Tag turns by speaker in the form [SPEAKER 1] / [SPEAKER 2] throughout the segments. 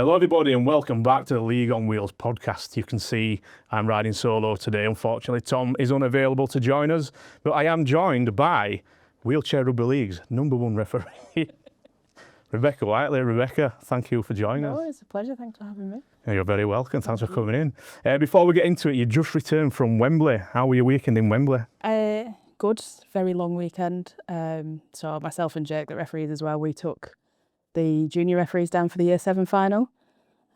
[SPEAKER 1] Hello everybody and welcome back to the League on Wheels podcast. You can see I'm riding solo today. Unfortunately, Tom is unavailable to join us, but I am joined by Wheelchair Rugby League's #1 referee, Rebecca Whiteley. Rebecca, thank you for joining us.
[SPEAKER 2] It's a pleasure. Thanks for having me.
[SPEAKER 1] You're very welcome. Thanks for coming in. Before we get into it, you just returned from Wembley. How were your weekend in Wembley?
[SPEAKER 2] Good. Very long weekend. So myself and Jake, the referees as well, we took the junior referees down for the Year 7 final.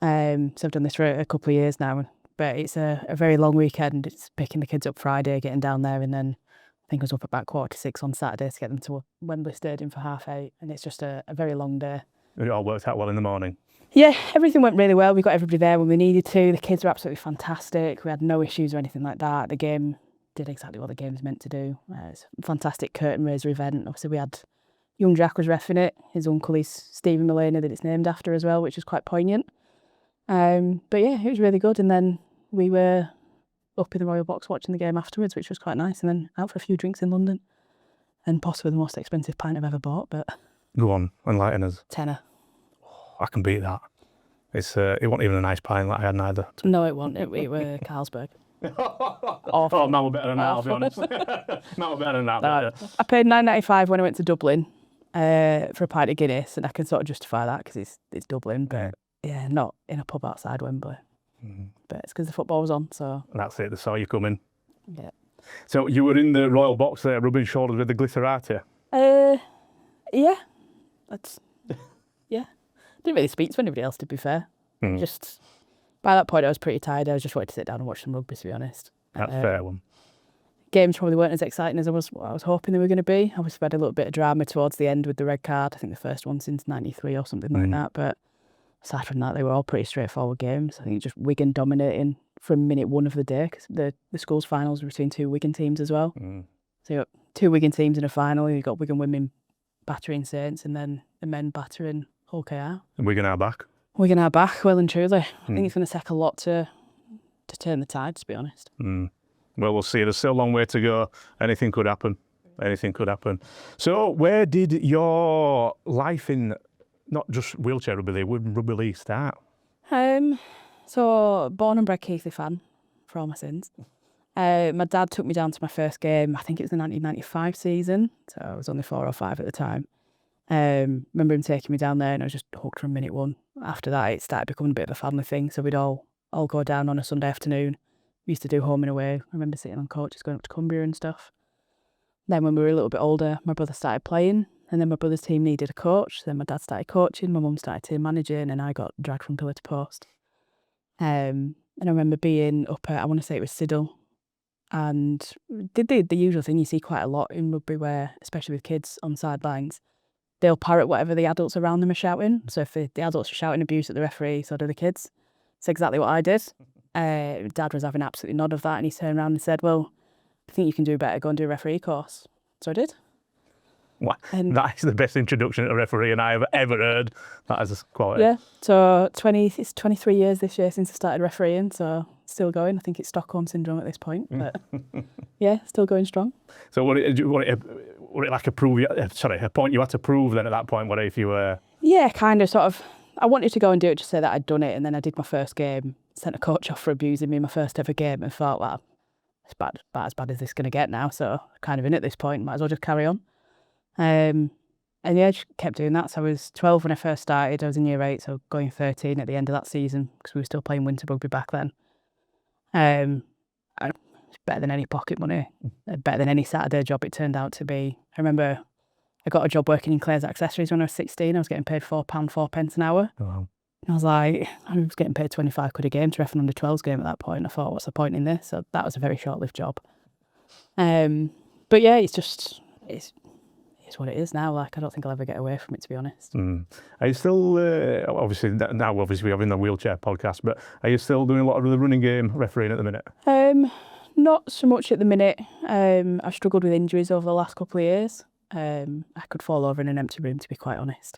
[SPEAKER 2] So I've done this for a couple of years now, but it's a very long weekend. It's picking the kids up Friday, getting down there, and then I think I was up about 6:15 on Saturday to get them to Wembley Stadium for 8:30, and it's just a very long day.
[SPEAKER 1] It all worked out well in the morning?
[SPEAKER 2] Yeah, everything went really well. We got everybody there when we needed to. The kids were absolutely fantastic. We had no issues or anything like that. The game did exactly what the game's meant to do. It's a fantastic curtain raiser event. Obviously, we had young Jack was reffing it. His uncle is Stephen Mullane that it's named after as well, which is quite poignant. But yeah, it was really good. And then we were up in the Royal Box watching the game afterwards, which was quite nice. And then out for a few drinks in London, and possibly the most expensive pint I've ever bought. But
[SPEAKER 1] Go on, enlighten us.
[SPEAKER 2] tenner.
[SPEAKER 1] I can beat that. It wasn't even a nice pint that I had neither.
[SPEAKER 2] No, it wasn't. We were Carlsberg.
[SPEAKER 1] Oh, now we're better than that, I'll be honest. Now we're better than that.
[SPEAKER 2] No, I paid $9.95 when I went to Dublin for a pint of Guinness, and I can sort of justify that because it's Dublin, but yeah, not in a pub outside Wembley. But it's because the football was on, so...
[SPEAKER 1] And that's it, they saw you coming.
[SPEAKER 2] Yeah.
[SPEAKER 1] So you were in the Royal Box there, rubbing shoulders with the glitterati?
[SPEAKER 2] Yeah. Yeah. Didn't really speak to anybody else, to be fair. Just, by that point I was pretty tired. I was just wanting to sit down and watch some rugby, to be honest.
[SPEAKER 1] That's a fair one.
[SPEAKER 2] Games probably weren't as exciting as I was hoping they were going to be. Obviously, we had a little bit of drama towards the end with the red card. I think the first one since '93 or something like that. But aside from that, they were all pretty straightforward games. I think just Wigan dominating from minute one of the day, because the school's finals were between two Wigan teams as well. So you got two Wigan teams in a final. You got Wigan women battering Saints, and then the men battering Hull KR.
[SPEAKER 1] And Wigan are back?
[SPEAKER 2] Wigan are back, well and truly. I think it's going to take a lot to turn the tide, to be honest.
[SPEAKER 1] Well, we'll see. There's still a long way to go. Anything could happen. Anything could happen. So where did your life in, not just wheelchair rugby league, rugby league start?
[SPEAKER 2] So, born and bred Keighley fan, for all my sins. My dad took me down to my first game, I think it was the 1995 season, so I was only 4 or 5 at the time. Remember him taking me down there, and I was just hooked from minute one. After that, it started becoming a bit of a family thing, so we'd all go down on a Sunday afternoon. We used to do home and away. I remember sitting on coaches going up to Cumbria and stuff. Then when we were a little bit older, my brother started playing, and then my brother's team needed a coach. Then my dad started coaching, my mum started team managing, and I got dragged from pillar to post. And I remember being up at, I want to say it was Siddle, and did the usual thing you see quite a lot in rugby, where, especially with kids on sidelines, they'll parrot whatever the adults around them are shouting. So if the adults are shouting abuse at the referee, so do the kids. It's exactly what I did. Dad was having absolutely none of that, and he turned around and said, well, I think you can do better, go and do a referee course. So I did.
[SPEAKER 1] Wow. That is the best introduction to a referee and I have ever heard. That is a quality.
[SPEAKER 2] Yeah, so it's 23 years this year since I started refereeing, so still going. I think it's Stockholm Syndrome at this point, but yeah, still going strong.
[SPEAKER 1] So was it like a point you had to prove then at that point, if you were...
[SPEAKER 2] Yeah, kind of, sort of. I wanted to go and do it just to say that I'd done it, and then I did my first game, sent a coach off for abusing me in my first ever game, and thought, well, it's about as bad as this is going to get now, so kind of in at this point, might as well just carry on. And yeah, I just kept doing that. So I was 12 when I first started. I was in year 8, so going 13 at the end of that season, because we were still playing winter rugby back then. It's better than any pocket money, better than any Saturday job it turned out to be. I remember I got a job working in Claire's Accessories when I was 16. I was getting paid £4, 4p an hour.
[SPEAKER 1] Oh, wow.
[SPEAKER 2] I was getting paid 25 quid a game to ref an under 12s game at that point. I thought, what's the point in this? So that was a very short-lived job. But yeah, it's what it is now. Like, I don't think I'll ever get away from it, to be honest.
[SPEAKER 1] Are you still, obviously we're having the wheelchair podcast, but are you still doing a lot of the running game refereeing at the minute?
[SPEAKER 2] Not so much at the minute. I've struggled with injuries over the last couple of years. I could fall over in an empty room, to be quite honest.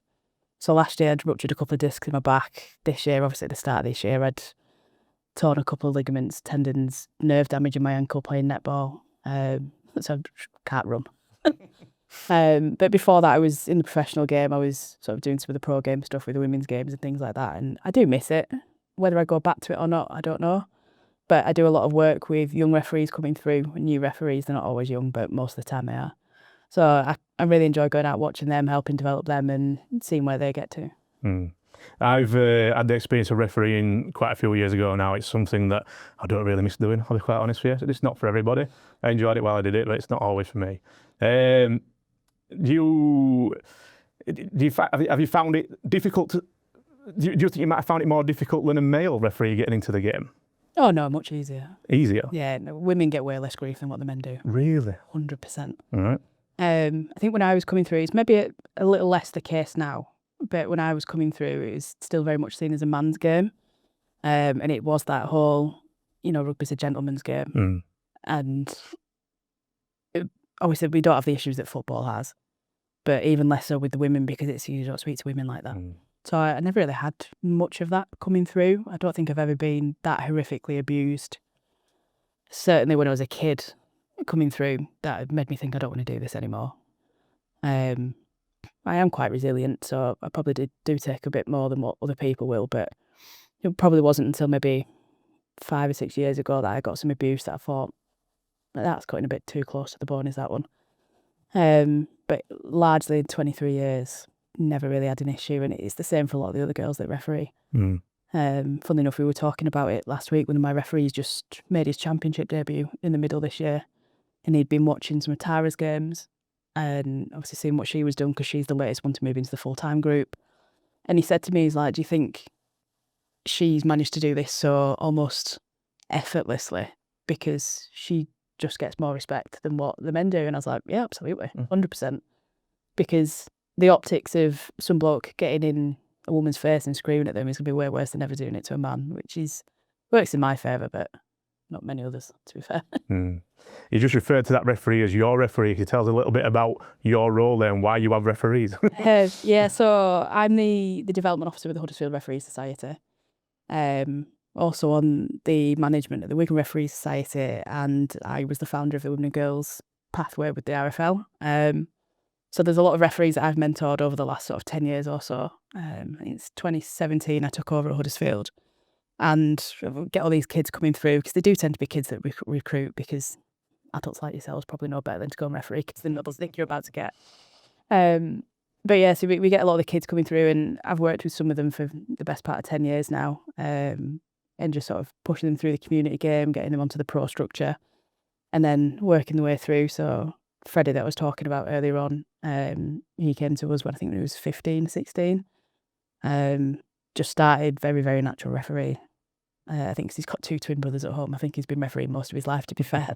[SPEAKER 2] So last year I'd ruptured a couple of discs in my back. This year, obviously at the start of this year, I'd torn a couple of ligaments, tendons, nerve damage in my ankle playing netball. So I can't run. But before that, I was in the professional game. I was sort of doing some of the pro game stuff with the women's games and things like that. And I do miss it. Whether I go back to it or not, I don't know. But I do a lot of work with young referees coming through, new referees. They're not always young, but most of the time they are. So I really enjoy going out watching them, helping develop them and seeing where they get to.
[SPEAKER 1] I've had the experience of refereeing quite a few years ago now. It's something that I don't really miss doing, I'll be quite honest with you. It's not for everybody. I enjoyed it while I did it, but it's not always for me. Have you found it difficult do you think you might have found it more difficult than a male referee getting into the game?
[SPEAKER 2] Oh no, much easier.
[SPEAKER 1] Easier?
[SPEAKER 2] Yeah, no, women get way less grief than what the men do.
[SPEAKER 1] Really?
[SPEAKER 2] 100%.
[SPEAKER 1] All right.
[SPEAKER 2] I think when I was coming through, it's maybe a little less the case now, but when I was coming through, it was still very much seen as a man's game. And it was that whole, rugby's a gentleman's game. And obviously we don't have the issues that football has, but even less so with the women because you don't speak to women like that. So I never really had much of that coming through. I don't think I've ever been that horrifically abused. Certainly when I was a kid coming through, that made me think I don't want to do this anymore. I am quite resilient, so I probably do take a bit more than what other people will, but it probably wasn't until maybe 5 or 6 years ago that I got some abuse that I thought, that's cutting a bit too close to the bone, is that one? But largely in 23 years, never really had an issue, and it's the same for a lot of the other girls that referee. Funnily enough, we were talking about it last week. One of my referees just made his championship debut in the middle this year, and he'd been watching some of Tara's games and obviously seeing what she was doing because she's the latest one to move into the full-time group. And he said to me, he's like, do you think she's managed to do this so almost effortlessly because she just gets more respect than what the men do? And I was like, yeah, absolutely, 100%. Because the optics of some bloke getting in a woman's face and screaming at them is going to be way worse than ever doing it to a man, which works in my favour, but not many others, to be fair.
[SPEAKER 1] You just referred to that referee as your referee. Can you tell us a little bit about your role there and why you have referees?
[SPEAKER 2] Yeah, so I'm the development officer with the Huddersfield Referee Society. Also on the management of the Wigan Referee Society, and I was the founder of the Women and Girls Pathway with the RFL. So there's a lot of referees that I've mentored over the last sort of 10 years or so. I think it's 2017 I took over at Huddersfield, and get all these kids coming through because they do tend to be kids that recruit because adults like yourselves probably know better than to go and referee because they know the think you're about to get. But yeah, so we get a lot of the kids coming through, and I've worked with some of them for the best part of 10 years now, and just sort of pushing them through the community game, getting them onto the pro structure, and then working the way through. So Freddie that I was talking about earlier on, he came to us when I think he was 15, 16. Just started very, very natural referee. I think 'cause he's got 2 twin brothers at home. I think he's been refereeing most of his life, to be fair.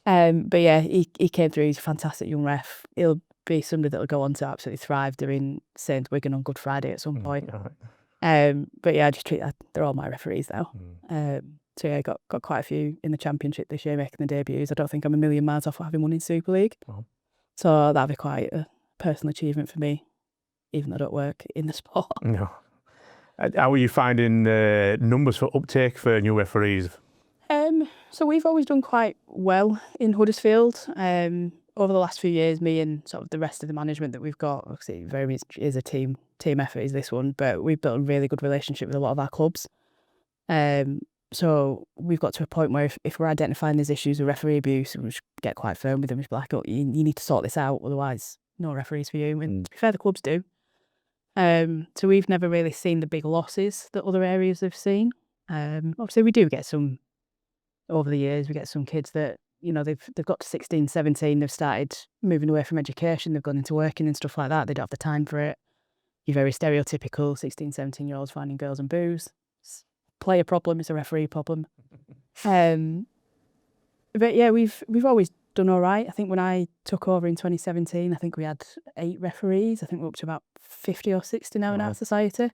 [SPEAKER 2] But yeah, he came through. He's a fantastic young ref. He'll be somebody that'll go on to absolutely thrive doing St. Wigan on Good Friday at some point. But yeah, I just treat they're all my referees now. So yeah, I got quite a few in the Championship this year making the debuts. I don't think I'm a million miles off having won in Super League. So that'd be quite a personal achievement for me, even though I don't work in the sport.
[SPEAKER 1] No. How are you finding numbers for uptake for new referees?
[SPEAKER 2] So we've always done quite well in Huddersfield. Over the last few years, me and sort of the rest of the management that we've got, obviously very much is a team effort is this one, but we've built a really good relationship with a lot of our clubs. So we've got to a point where if we're identifying there's issues with referee abuse, we just get quite firm with them. It's like, oh, you need to sort this out, otherwise no referees for you. And to be fair, the clubs do. So we've never really seen the big losses that other areas have seen. Obviously we do get some, over the years, we get some kids that, they've got to 16, 17, they've started moving away from education, they've gone into working and stuff like that, they don't have the time for it. You're very stereotypical 16, 17-year-olds finding girls and booze. It's a player problem, it's a referee problem. But yeah, we've always done all right. I think when I took over in 2017, I think we had 8 referees. I think we're up to about 50 or 60 now in our society.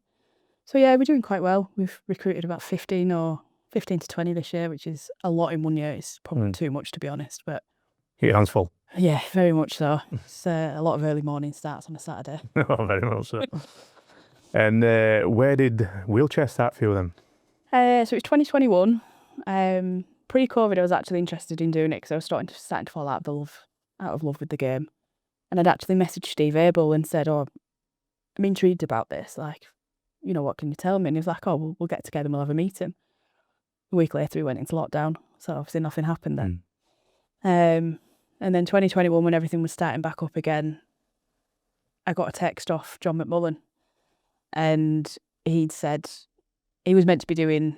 [SPEAKER 2] So yeah, we're doing quite well. We've recruited about 15 to 20 this year, which is a lot in one year. It's probably too much, to be honest, but
[SPEAKER 1] Your hands full.
[SPEAKER 2] Yeah, very much so. It's a lot of early morning starts on a Saturday.
[SPEAKER 1] Oh, very well so. And where did wheelchair start for you then?
[SPEAKER 2] So it's 2021. Pre-COVID, I was actually interested in doing it because I was starting to fall out of love with the game. And I'd actually messaged Steve Abel and said, oh, I'm intrigued about this. Like, you know, what can you tell me? And he was like, oh, we'll get together and we'll have a meeting. A week later, we went into lockdown. So obviously nothing happened then. And then 2021, when everything was starting back up again, I got a text off John McMullen. And he'd said he was meant to be doing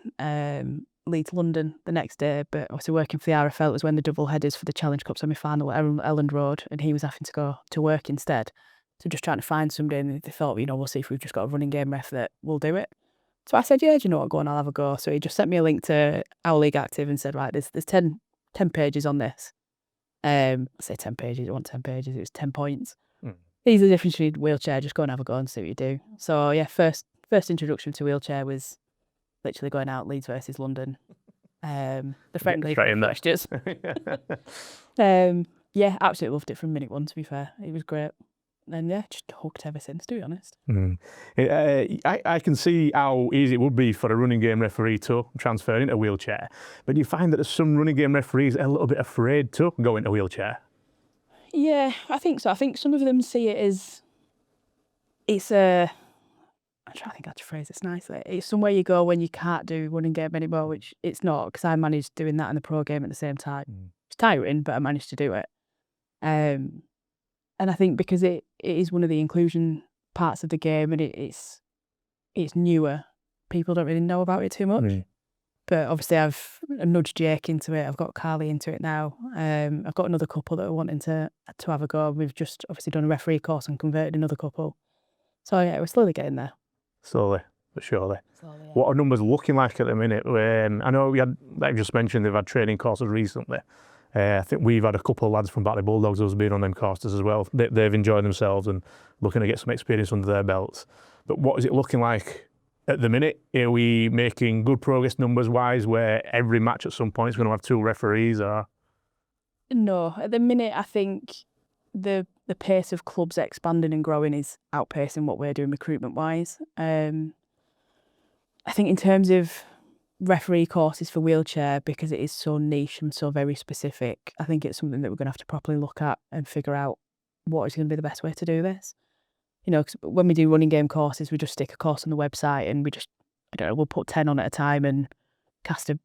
[SPEAKER 2] Leeds London the next day, but obviously working for the RFL, it was when the double headers for the Challenge Cup semi-final at Elland Road, and he was having to go to work instead. So just trying to find somebody, and they thought, you know, we'll see if we've just got a running game ref that will do it. So I said, yeah, do you know what, go on, I'll have a go. So he just sent me a link to Our League Active and said, right, there's 10 pages on this. I say 10 pages, it wasn't 10 pages, it was 10 points. These are the difference between wheelchair, just go and have a go and see what you do. So yeah, first introduction to wheelchair was literally going out Leeds versus London. The friendly fixtures. Yeah, absolutely loved it from minute one, to be fair. It was great. And yeah, just hooked ever since, to be honest.
[SPEAKER 1] I can see how easy it would be for a running game referee to transfer into a wheelchair, but you find that there's some running game referees a little bit afraid to go into a wheelchair.
[SPEAKER 2] Yeah, I think so. I think some of them see it as I'm trying to think how to phrase this nicely. It's somewhere you go when you can't do running game anymore, which it's not, because I managed doing that in the pro game at the same time. It's tiring, but I managed to do it. And I think because it is one of the inclusion parts of the game, and it's newer, people don't really know about it too much. But obviously I've nudged Jake into it. I've got Carly into it now. I've got another couple that are wanting to have a go. We've just obviously done a referee course and converted another couple. So yeah, we're slowly getting there.
[SPEAKER 1] Slowly, but surely.
[SPEAKER 2] Yeah.
[SPEAKER 1] What are numbers looking like at the minute? I know like I just mentioned, they've had training courses recently. I think we've had a couple of lads from Batley Bulldogs who's been on them courses as well. They've enjoyed themselves and looking to get some experience under their belts. But what is it looking like at the minute? Are we making good progress numbers-wise, where every match at some point is going to have 2 referees? Or
[SPEAKER 2] no, at the minute I think the pace of clubs expanding and growing is outpacing what we're doing recruitment-wise. I think in terms of referee courses for wheelchair, because it is so niche and so very specific, I think it's something that we're going to have to properly look at and figure out what is going to be the best way to do this. You know, because when we do running game courses, we just stick a course on the website and we just, I don't know, we'll put 10 on at a time and cast a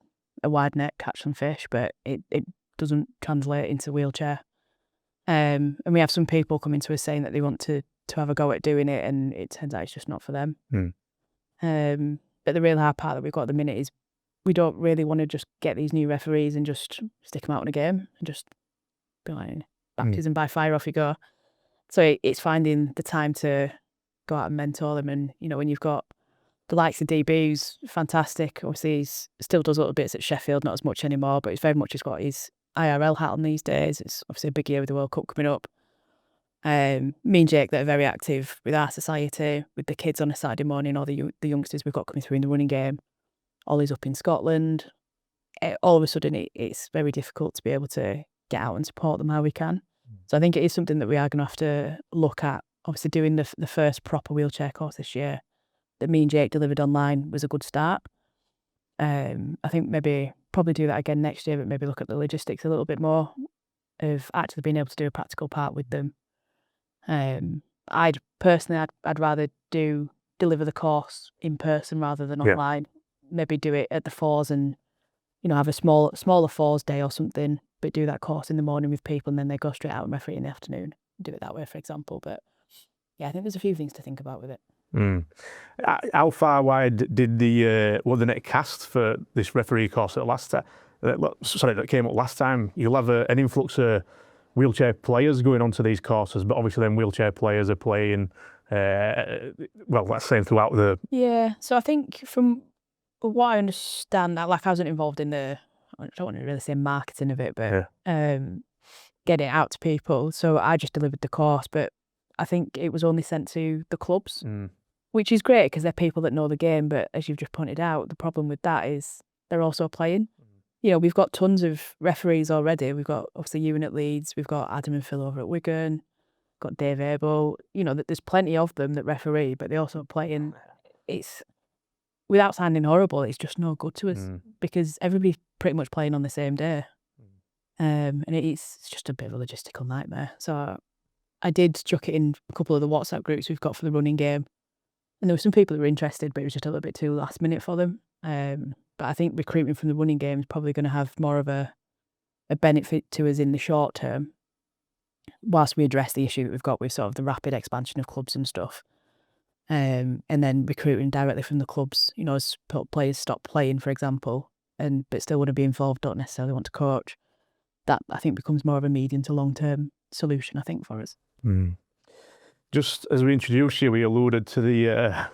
[SPEAKER 2] wide net, catch some fish, but it doesn't translate into wheelchair. And we have some people coming to us saying that they want to have a go at doing it, and it turns out it's just not for them. But the real hard part that we've got at the minute is we don't really want to just get these new referees and just stick them out in a game and just be like, baptism by fire, off you go. So it's finding the time to go out and mentor them. And, you know, when you've got the likes of DB, who's fantastic, obviously he still does little bits at Sheffield, not as much anymore, but he's got his IRL hat on these days. It's obviously a big year with the World Cup coming up. Me and Jake that are very active with our society, with the kids on a Saturday morning, or the youngsters we've got coming through in the running game. Ollie's up in Scotland. All of a sudden it's very difficult to be able to get out and support them how we can. So I think it is something that we are going to have to look at. Obviously doing the first proper wheelchair course this year that me and Jake delivered online was a good start. I think probably do that again next year, but maybe look at the logistics a little bit more of actually being able to do a practical part with them. I'd rather deliver the course in person rather than online. Maybe do it at the fours and, you know, have a smaller fours day or something, but do that course in the morning with people and then they go straight out and referee in the afternoon. Do it that way, for example. But yeah, I think there's a few things to think about with it.
[SPEAKER 1] How far wide did the net cast for this referee course that came up last time? You'll have an influx of wheelchair players going onto these courses, but obviously then wheelchair players are playing, that's saying throughout the...
[SPEAKER 2] Yeah, so I think from what I understand, I wasn't involved in I don't want to really say marketing of it, but get it out to people. So I just delivered the course, but I think it was only sent to the clubs, which is great because they're people that know the game. But as you've just pointed out, the problem with that is they're also playing. You know, we've got tons of referees already. We've got obviously Ewan at Leeds. We've got Adam and Phil over at Wigan. Got Dave Abel. You know, there's plenty of them that referee, but they also play in. It's, without sounding horrible, it's just no good to us because everybody's pretty much playing on the same day. And it's just a bit of a logistical nightmare. So I did chuck it in a couple of the WhatsApp groups we've got for the running game. And there were some people who were interested, but it was just a little bit too last minute for them. But I think recruitment from the running game is probably going to have more of a benefit to us in the short term, whilst we address the issue that we've got with sort of the rapid expansion of clubs and stuff. And then recruiting directly from the clubs, you know, as players stop playing, for example, but still want to be involved, don't necessarily want to coach. That, I think, becomes more of a medium to long-term solution, I think, for us.
[SPEAKER 1] Just as we introduced you, we alluded to your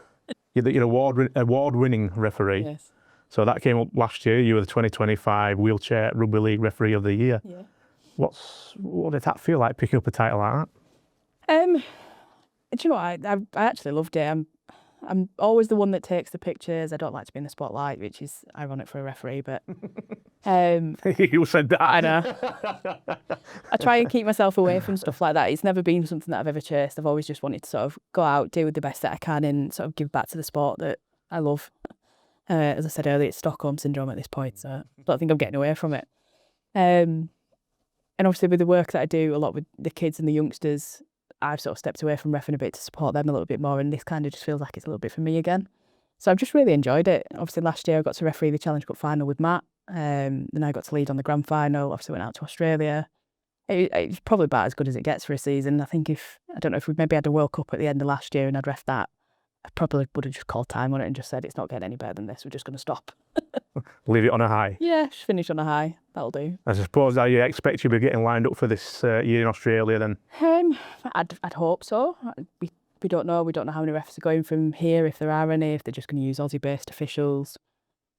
[SPEAKER 1] award-winning referee.
[SPEAKER 2] Yes.
[SPEAKER 1] So that came up last year. You were the 2025 Wheelchair Rugby League Referee of the Year.
[SPEAKER 2] Yeah.
[SPEAKER 1] What did that feel like, picking up a title like
[SPEAKER 2] Do you know what? I actually loved it. I'm always the one that takes the pictures. I don't like to be in the spotlight, which is ironic for a referee, but
[SPEAKER 1] that? You said that.
[SPEAKER 2] I know. I try and keep myself away from stuff like that. It's never been something that I've ever chased. I've always just wanted to sort of go out, do the best that I can, and sort of give back to the sport that I love. As I said earlier, it's Stockholm syndrome at this point, so I don't think I'm getting away from it. And obviously with the work that I do a lot with the kids and the youngsters, I've sort of stepped away from reffing a bit to support them a little bit more, and this kind of just feels like it's a little bit for me again. So I've just really enjoyed it. Obviously last year I got to referee the Challenge Cup final with Matt, then I got to lead on the grand final. Obviously went out to Australia. It's probably about as good as it gets for a season. I don't know if we maybe had a World Cup at the end of last year and I'd ref that, I probably would have just called time on it and just said it's not getting any better than this, we're just going to stop.
[SPEAKER 1] Leave it on a high.
[SPEAKER 2] Yeah, just finish on a high, that'll do.
[SPEAKER 1] I suppose I expect you'll be getting lined up for this year in Australia then.
[SPEAKER 2] I'd hope so. We don't know. We don't know how many refs are going from here, if there are any, if they're just going to use Aussie-based officials,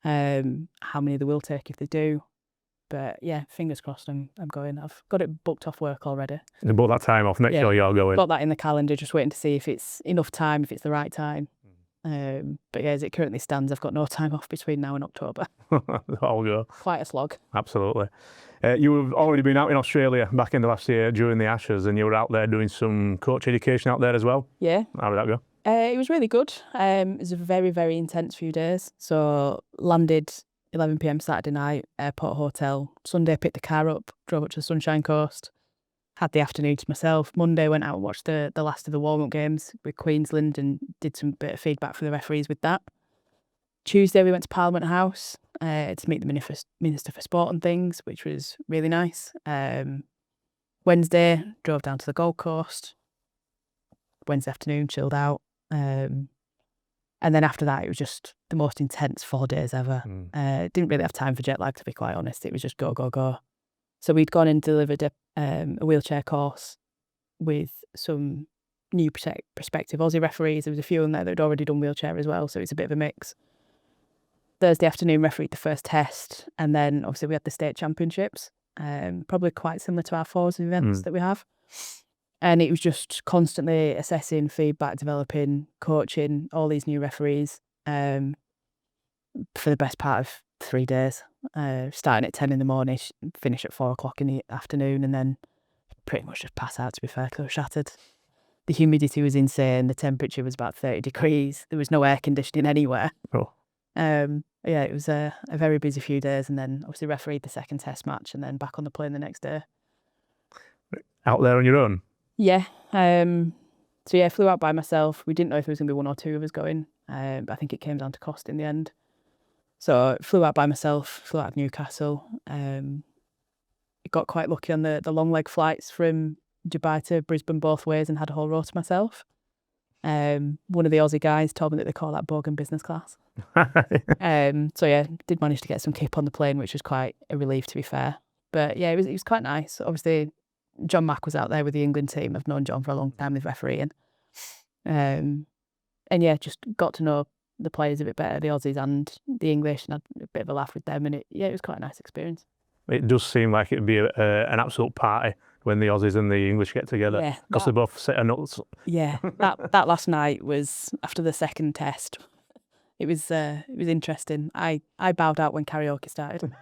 [SPEAKER 2] how many they will take if they do. But yeah, fingers crossed I'm going. I've got it booked off work already.
[SPEAKER 1] You book that time off, make sure you're going.
[SPEAKER 2] Got that in the calendar, just waiting to see if it's enough time, if it's the right time. But yeah, as it currently stands, I've got no time off between now and October.
[SPEAKER 1] I'll go.
[SPEAKER 2] Quite a slog.
[SPEAKER 1] Absolutely. You've already been out in Australia back in the last year during the Ashes, and you were out there doing some coach education out there as well.
[SPEAKER 2] Yeah.
[SPEAKER 1] How did that go?
[SPEAKER 2] It was really good. It was a very, very intense few days. So landed 11 p.m. Saturday night, airport hotel. Sunday picked the car up, drove up to the Sunshine Coast, had the afternoon to myself. Monday went out and watched the last of the warm-up games with Queensland and did some bit of feedback for the referees with that. Tuesday we went to Parliament House to meet the Minister for Sport and things, which was really nice. Wednesday drove down to the Gold Coast. Wednesday afternoon chilled out. And then after that, it was just the most intense 4 days ever. Didn't really have time for jet lag, to be quite honest. It was just go, go, go. So we'd gone and delivered a wheelchair course with some new prospective Aussie referees. There was a few in there that had already done wheelchair as well, so it's a bit of a mix. Thursday afternoon, refereed the first test, and then obviously we had the state championships, probably quite similar to our fours events that we have. And it was just constantly assessing, feedback, developing, coaching all these new referees for the best part of 3 days. Starting at 10 in the morning, finish at 4 o'clock in the afternoon, and then pretty much just pass out, to be fair, because I was shattered. The humidity was insane. The temperature was about 30 degrees. There was no air conditioning anywhere.
[SPEAKER 1] Oh.
[SPEAKER 2] Yeah, it was a very busy few days, and then obviously refereed the second test match and then back on the plane the next day.
[SPEAKER 1] Out there on your own?
[SPEAKER 2] Yeah. So yeah, flew out by myself. We didn't know if there was going to be 1 or 2 of us going, but I think it came down to cost in the end. So flew out by myself, flew out of Newcastle. Got quite lucky on the long leg flights from Dubai to Brisbane both ways and had a whole row to myself. One of the Aussie guys told me that they call that bogan business class. So yeah, did manage to get some kip on the plane, which was quite a relief, to be fair. But yeah, it was quite nice. Obviously, John Mack was out there with the England team. I've known John for a long time with refereeing. And yeah, just got to know the players a bit better, the Aussies and the English, and had a bit of a laugh with them. And it was quite a nice experience.
[SPEAKER 1] It does seem like it'd be an absolute party when the Aussies and the English get together.
[SPEAKER 2] Yeah,
[SPEAKER 1] because they both set a nuts.
[SPEAKER 2] Yeah, that last night was after the second test. It was interesting. I bowed out when karaoke started.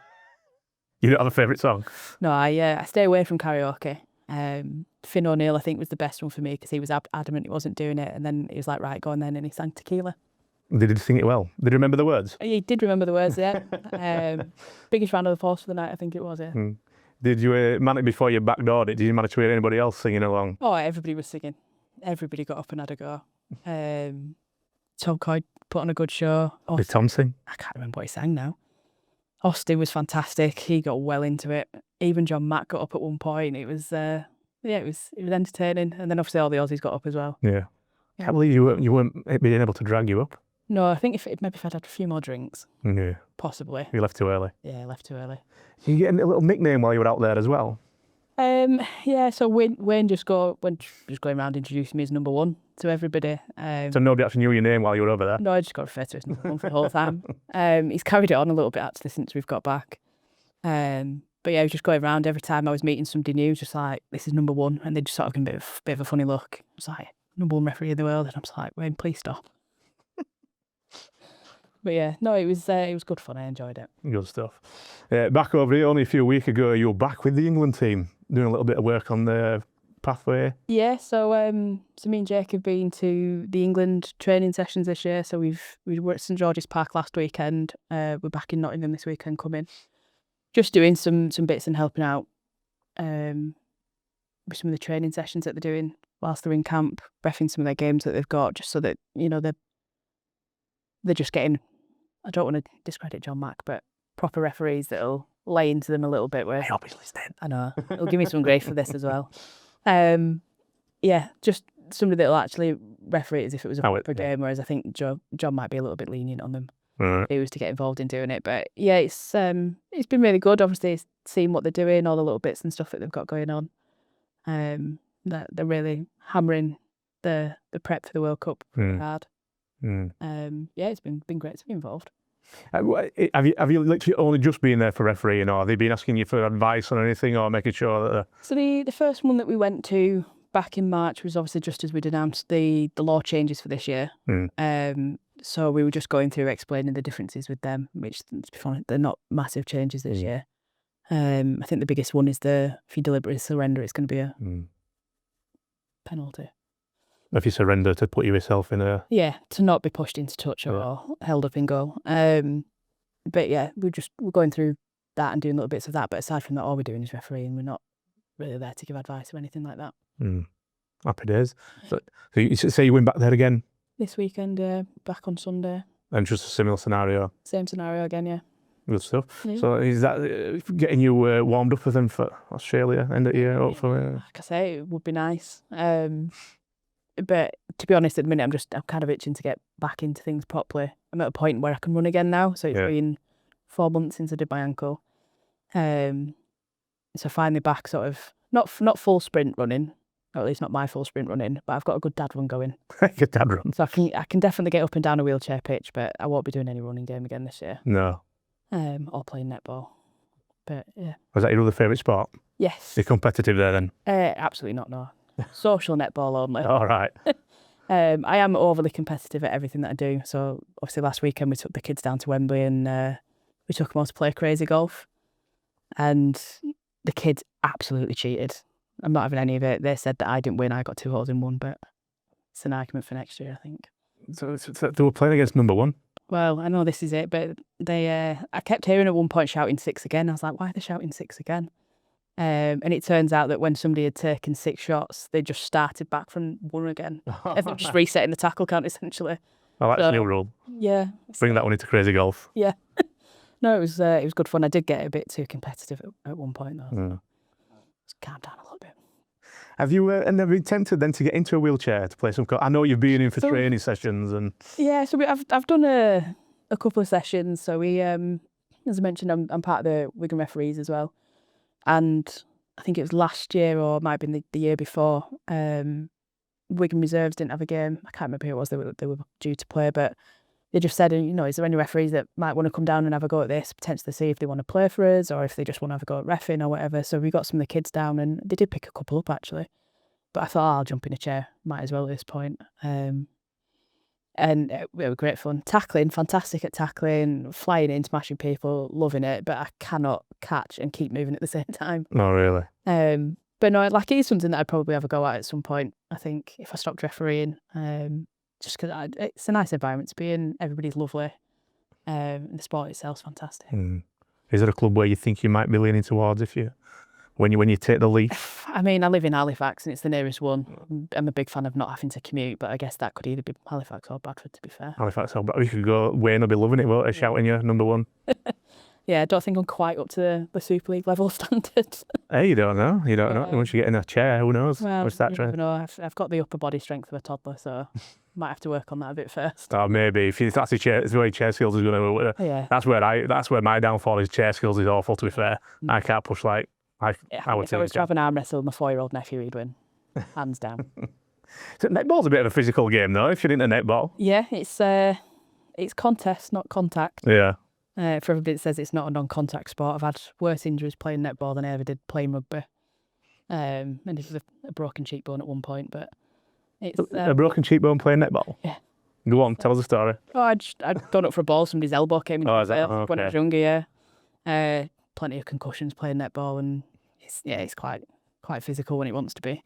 [SPEAKER 1] You don't have a favourite song?
[SPEAKER 2] No, I stay away from karaoke. Finn O'Neill, I think, was the best one for me because he was adamant he wasn't doing it, and then he was like, right, go on then, and he sang Tequila.
[SPEAKER 1] Did he sing it well? Did he remember the words?
[SPEAKER 2] He did remember the words, yeah. Biggest round of applause for the night, I think it was, yeah.
[SPEAKER 1] Did you man it before you backdoored it? Did you manage to hear anybody else singing along?
[SPEAKER 2] Oh, everybody was singing. Everybody got up and had a go. Tom Coy put on a good show.
[SPEAKER 1] Did Tom sing?
[SPEAKER 2] I can't remember what he sang now. Austin was fantastic. He got well into it. Even John Mack got up at one point. It was it was entertaining. And then obviously all the Aussies got up as well.
[SPEAKER 1] Yeah. I can't believe you weren't being able to drag you up.
[SPEAKER 2] No, I think maybe if I'd had a few more drinks,
[SPEAKER 1] Yeah.
[SPEAKER 2] possibly.
[SPEAKER 1] You left too early.
[SPEAKER 2] Yeah, I left too early.
[SPEAKER 1] Did you get a little nickname while you were out there as well?
[SPEAKER 2] Yeah, so Wayne just going around introducing me as number one to everybody.
[SPEAKER 1] So nobody actually knew your name while you were over there?
[SPEAKER 2] No, I just got referred to as number one for the whole time. He's carried it on a little bit actually since we've got back. But yeah, he was just going around every time I was meeting somebody new, just like, this is number one. And they just sort of give me a bit of a funny look. I was like, number one referee in the world. And I was like, Wayne, please stop. But yeah, no, it was good fun. I enjoyed it.
[SPEAKER 1] Good stuff. Back over here, only a few weeks ago, you were back with the England team, doing a little bit of work on the pathway.
[SPEAKER 2] Yeah, so me and Jake have been to the England training sessions this year. So we were at St George's Park last weekend. We're back in Nottingham this weekend coming. Just doing some bits and helping out with some of the training sessions that they're doing whilst they're in camp, reffing some of their games that they've got, just so that, you know, they're just getting, I don't want to discredit John Mack, but proper referees that'll lay into them a little bit. Where
[SPEAKER 1] I hope he's listening.
[SPEAKER 2] I know. He'll give me some grace for this as well. Yeah, just somebody that'll actually referee it as if it was a proper game, whereas I think John might be a little bit lenient on them. If he was to get involved in doing it. But yeah, it's been really good. Obviously, seeing what they're doing, all the little bits and stuff that they've got going on. That they're really hammering the prep for the World Cup hard. Yeah, it's been great to be involved.
[SPEAKER 1] Have you literally only just been there for refereeing, or have they been asking you for advice on anything, or making sure that?
[SPEAKER 2] So the first one that we went to back in March was obviously just as we'd announced the law changes for this year. So we were just going through explaining the differences with them, which, to be honest, they're not massive changes this year. I think the biggest one is if you deliberately surrender, it's going to be a penalty.
[SPEAKER 1] If you surrender to put yourself in a...
[SPEAKER 2] Yeah, to not be pushed into touch or held up in goal. But yeah, we're going through that and doing little bits of that. But aside from that, all we're doing is refereeing. We're not really there to give advice or anything like that.
[SPEAKER 1] Happy days. So you say you went back there again?
[SPEAKER 2] This weekend, back on Sunday.
[SPEAKER 1] And just a similar scenario?
[SPEAKER 2] Same scenario again, yeah.
[SPEAKER 1] Good stuff.
[SPEAKER 2] Yeah.
[SPEAKER 1] So is that getting you warmed up with them for Australia end of the year, hopefully?
[SPEAKER 2] Like I say, it would be nice. But to be honest, at the minute, I'm kind of itching to get back into things properly. I'm at a point where I can run again now. So it's been 4 months since I did my ankle. So finally back, sort of not full sprint running, or at least not my full sprint running, but I've got a good dad run going.
[SPEAKER 1] Good dad run.
[SPEAKER 2] So I can definitely get up and down a wheelchair pitch, but I won't be doing any running game again this year.
[SPEAKER 1] No.
[SPEAKER 2] Or playing netball. But yeah.
[SPEAKER 1] Was that your other favourite sport?
[SPEAKER 2] Yes.
[SPEAKER 1] You're competitive there then?
[SPEAKER 2] Absolutely not, no. Social netball only.
[SPEAKER 1] All right.
[SPEAKER 2] I am overly competitive at everything that I do. So obviously last weekend we took the kids down to Wembley and we took them all to play crazy golf. And the kids absolutely cheated. I'm not having any of it. They said that I didn't win. I got 2 holes in one, but it's an argument for next year, I think.
[SPEAKER 1] So they were playing against number one?
[SPEAKER 2] Well, I know this is it, but I kept hearing at one point shouting 6 again. I was like, why are they shouting 6 again? And it turns out that when somebody had taken 6 shots, they just started back from 1 again. And they're just resetting the tackle count, essentially.
[SPEAKER 1] Oh, that's a new rule.
[SPEAKER 2] Yeah.
[SPEAKER 1] Bring that one into crazy golf.
[SPEAKER 2] Yeah. No, it was good fun. I did get a bit too competitive at one point, though. So just calm down a little bit.
[SPEAKER 1] Have you been tempted then to get into a wheelchair to play some? I know you've been in for training sessions and.
[SPEAKER 2] Yeah, so I've done a couple of sessions. So we, as I mentioned, I'm part of the Wigan referees as well. And I think it was last year or it might have been the year before, Wigan Reserves didn't have a game. I can't remember who it was they were due to play, but they just said, you know, is there any referees that might want to come down and have a go at this, potentially see if they want to play for us or if they just want to have a go at reffing or whatever. So we got some of the kids down and they did pick a couple up actually. But I thought, I'll jump in a chair, might as well at this point. And it was great fun. Tackling, fantastic at tackling, flying in, smashing people, loving it, but I cannot catch and keep moving at the same time.
[SPEAKER 1] Oh, really?
[SPEAKER 2] But no, like it is something that I'd probably have a go at some point, I think, if I stopped refereeing. Just because it's a nice environment to be in, everybody's lovely, and the sport itself's fantastic.
[SPEAKER 1] Is there a club where you think you might be leaning towards if you... when you take the leaf?
[SPEAKER 2] I mean, I live in Halifax and it's the nearest one. I'm a big fan of not having to commute, but I guess that could either be Halifax or Bradford, to be fair.
[SPEAKER 1] Halifax, but you could go. Wayne will be loving it, won't he? Shouting you number one.
[SPEAKER 2] Yeah, I don't think I'm quite up to the Super League level standards.
[SPEAKER 1] Hey, you don't know. You don't know. Once you get in a chair, who knows?
[SPEAKER 2] Well,
[SPEAKER 1] What's that
[SPEAKER 2] you never know. I've got the upper body strength of a toddler, so might have to work on that a bit first.
[SPEAKER 1] Oh, maybe if that's the way chair skills is going to.
[SPEAKER 2] Yeah.
[SPEAKER 1] That's where my downfall is. Chair skills is awful. To be fair, I can't push like I would.
[SPEAKER 2] If I was to have an arm wrestle with my 4-year-old nephew, he'd win, hands down.
[SPEAKER 1] So netball's a bit of a physical game, though. If you're into netball,
[SPEAKER 2] Yeah, it's contest, not contact.
[SPEAKER 1] yeah.
[SPEAKER 2] For everybody that says it's not a non-contact sport, I've had worse injuries playing netball than I ever did playing rugby. Ended with a broken cheekbone at one point, but it's
[SPEAKER 1] A broken cheekbone playing netball.
[SPEAKER 2] Yeah.
[SPEAKER 1] Go on, tell us the story.
[SPEAKER 2] Oh, I'd gone up for a ball, somebody's elbow came in
[SPEAKER 1] Oh,
[SPEAKER 2] when I
[SPEAKER 1] okay.
[SPEAKER 2] was younger. Yeah, plenty of concussions playing netball, and it's quite physical when it wants to be.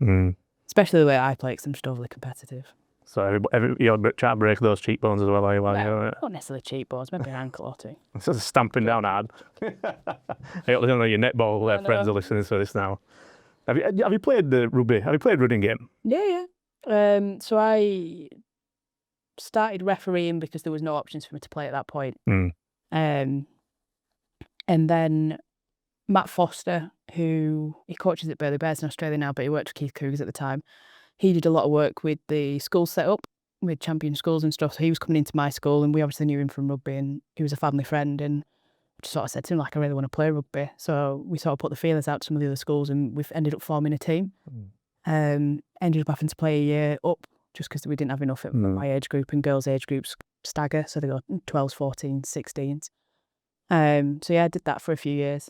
[SPEAKER 2] Especially the way I play, because I'm just overly competitive.
[SPEAKER 1] So you're trying to break those cheekbones as well, are you?
[SPEAKER 2] Not necessarily cheekbones, maybe an ankle or two.
[SPEAKER 1] It's just stamping down hard. I don't know your netball friends are listening to this now. Have you played the rugby? Have you played running game?
[SPEAKER 2] Yeah. So I started refereeing because there was no options for me to play at that point. And then Matt Foster, who he coaches at Burley Bears in Australia now, but he worked for Keith Cougars at the time. He did a lot of work with the school setup, with champion schools and stuff. So he was coming into my school, and we obviously knew him from rugby, and he was a family friend. And just sort of said to him, like, I really want to play rugby. So we sort of put the feelers out to some of the other schools, and we've ended up forming a team. Ended up having to play a year up just because we didn't have enough at my age group, and girls' age groups stagger. So they go 12s, 14s, 16s. So yeah, I did that for a few years.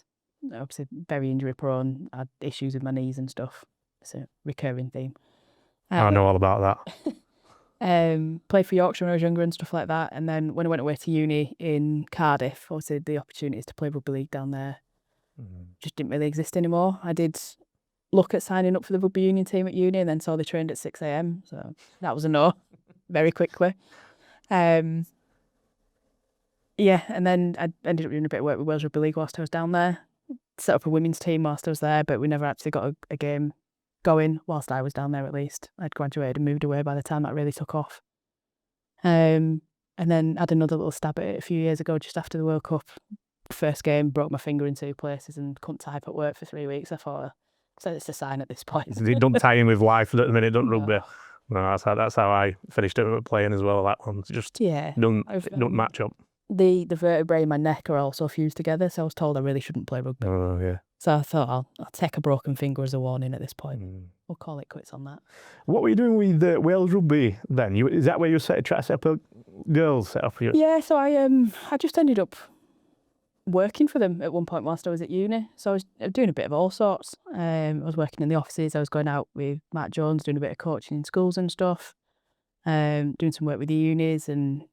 [SPEAKER 2] Obviously very injury prone, had issues with my knees and stuff. It's a recurring theme.
[SPEAKER 1] I know all about that.
[SPEAKER 2] Played for Yorkshire when I was younger and stuff like that. And then when I went away to uni in Cardiff, obviously the opportunities to play rugby league down there just didn't really exist anymore. I did look at signing up for the rugby union team at uni, and then saw they trained at 6 a.m. So that was a no very quickly. And then I ended up doing a bit of work with Wales Rugby League whilst I was down there. Set up a women's team whilst I was there, but we never actually got a game going whilst I was down there, at least. I'd graduated and moved away by the time that really took off. And then had another little stab at it a few years ago, just after the World Cup. First game, broke my finger in 2 places and couldn't type at work for 3 weeks. I thought, so it's a sign at this point.
[SPEAKER 1] It don't tie in with life at the minute, don't rugby. No, that's how I finished it playing as well. That one just don't match up.
[SPEAKER 2] The vertebrae in my neck are also fused together, so I was told I really shouldn't play rugby.
[SPEAKER 1] Oh, yeah.
[SPEAKER 2] So I thought I'll take a broken finger as a warning at this point. We'll call it quits on that.
[SPEAKER 1] What were you doing with Wales Rugby then? Is that where you trying to set up a girls set up for you?
[SPEAKER 2] Yeah, so I just ended up working for them at one point whilst I was at uni. So I was doing a bit of all sorts. I was working in the offices. I was going out with Matt Jones, doing a bit of coaching in schools and stuff. Doing some work with the unis and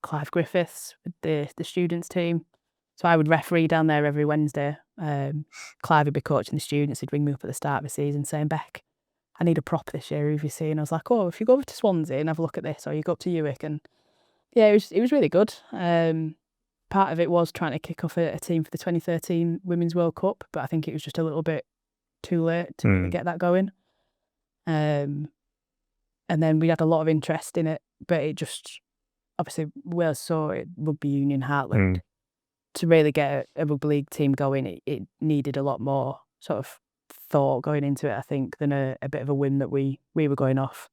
[SPEAKER 2] Clive Griffiths with the students team. So I would referee down there every Wednesday. Clive would be coaching the students. He'd ring me up at the start of the season saying, Beck, I need a prop this year, who have you seen? And I was like, oh, if you go over to Swansea and have a look at this, or you go up to Uwick. And yeah, it was really good. Part of it was trying to kick off a team for the 2013 Women's World Cup, but I think it was just a little bit too late to really get that going. And then we had a lot of interest in it, but it just, obviously, Wales saw it, Rugby Union, Heartland. To really get a rugby league team going, it needed a lot more sort of thought going into it, I think, than a bit of a whim that we were going off.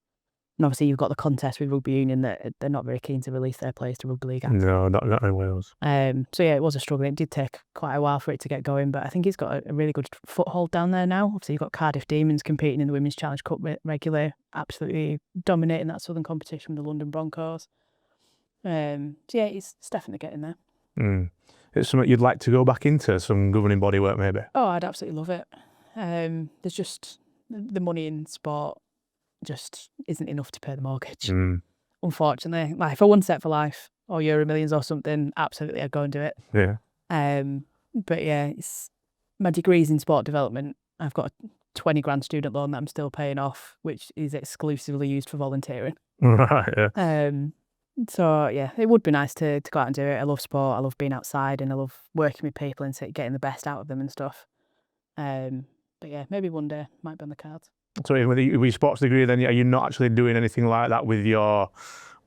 [SPEAKER 2] And obviously you've got the contest with Rugby Union that they're not very keen to release their players to Rugby League.
[SPEAKER 1] No, not in Wales.
[SPEAKER 2] So yeah, it was a struggle. It did take quite a while for it to get going, but I think it's got a really good foothold down there now. Obviously you've got Cardiff Demons competing in the Women's Challenge Cup regularly, absolutely dominating that southern competition with the London Broncos. So yeah, it's definitely getting there.
[SPEAKER 1] It's something you'd like to go back into, some governing body work maybe?
[SPEAKER 2] Oh, I'd absolutely love it. There's just the money in sport just isn't enough to pay the mortgage. Unfortunately, like if I won Set for Life or Euro Millions or something, absolutely I'd go and do it.
[SPEAKER 1] Yeah.
[SPEAKER 2] But yeah, my degree's in sport development. I've got a 20 grand student loan that I'm still paying off, which is exclusively used for volunteering.
[SPEAKER 1] Right. Yeah.
[SPEAKER 2] So yeah, it would be nice to go out and do it. I love sport. I love being outside, and I love working with people and getting the best out of them and stuff. But But yeah, maybe one day might be on the cards.
[SPEAKER 1] So with your sports degree, then are you not actually doing anything like that with your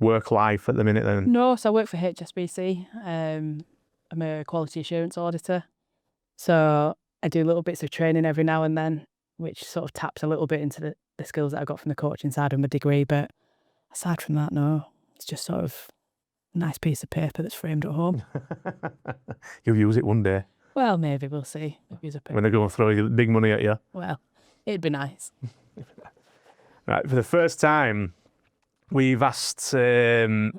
[SPEAKER 1] work life at the minute then?
[SPEAKER 2] No, so I work for HSBC. I'm a quality assurance auditor. So I do little bits of training every now and then, which sort of taps a little bit into the skills that I got from the coaching side of my degree. But aside from that, no, it's just sort of a nice piece of paper that's framed at home.
[SPEAKER 1] You'll use it one day
[SPEAKER 2] Well, maybe we'll see. Maybe use a paper.
[SPEAKER 1] when they go and throw you big money at you.
[SPEAKER 2] Well, it'd be nice.
[SPEAKER 1] Right, for the first time, we've asked our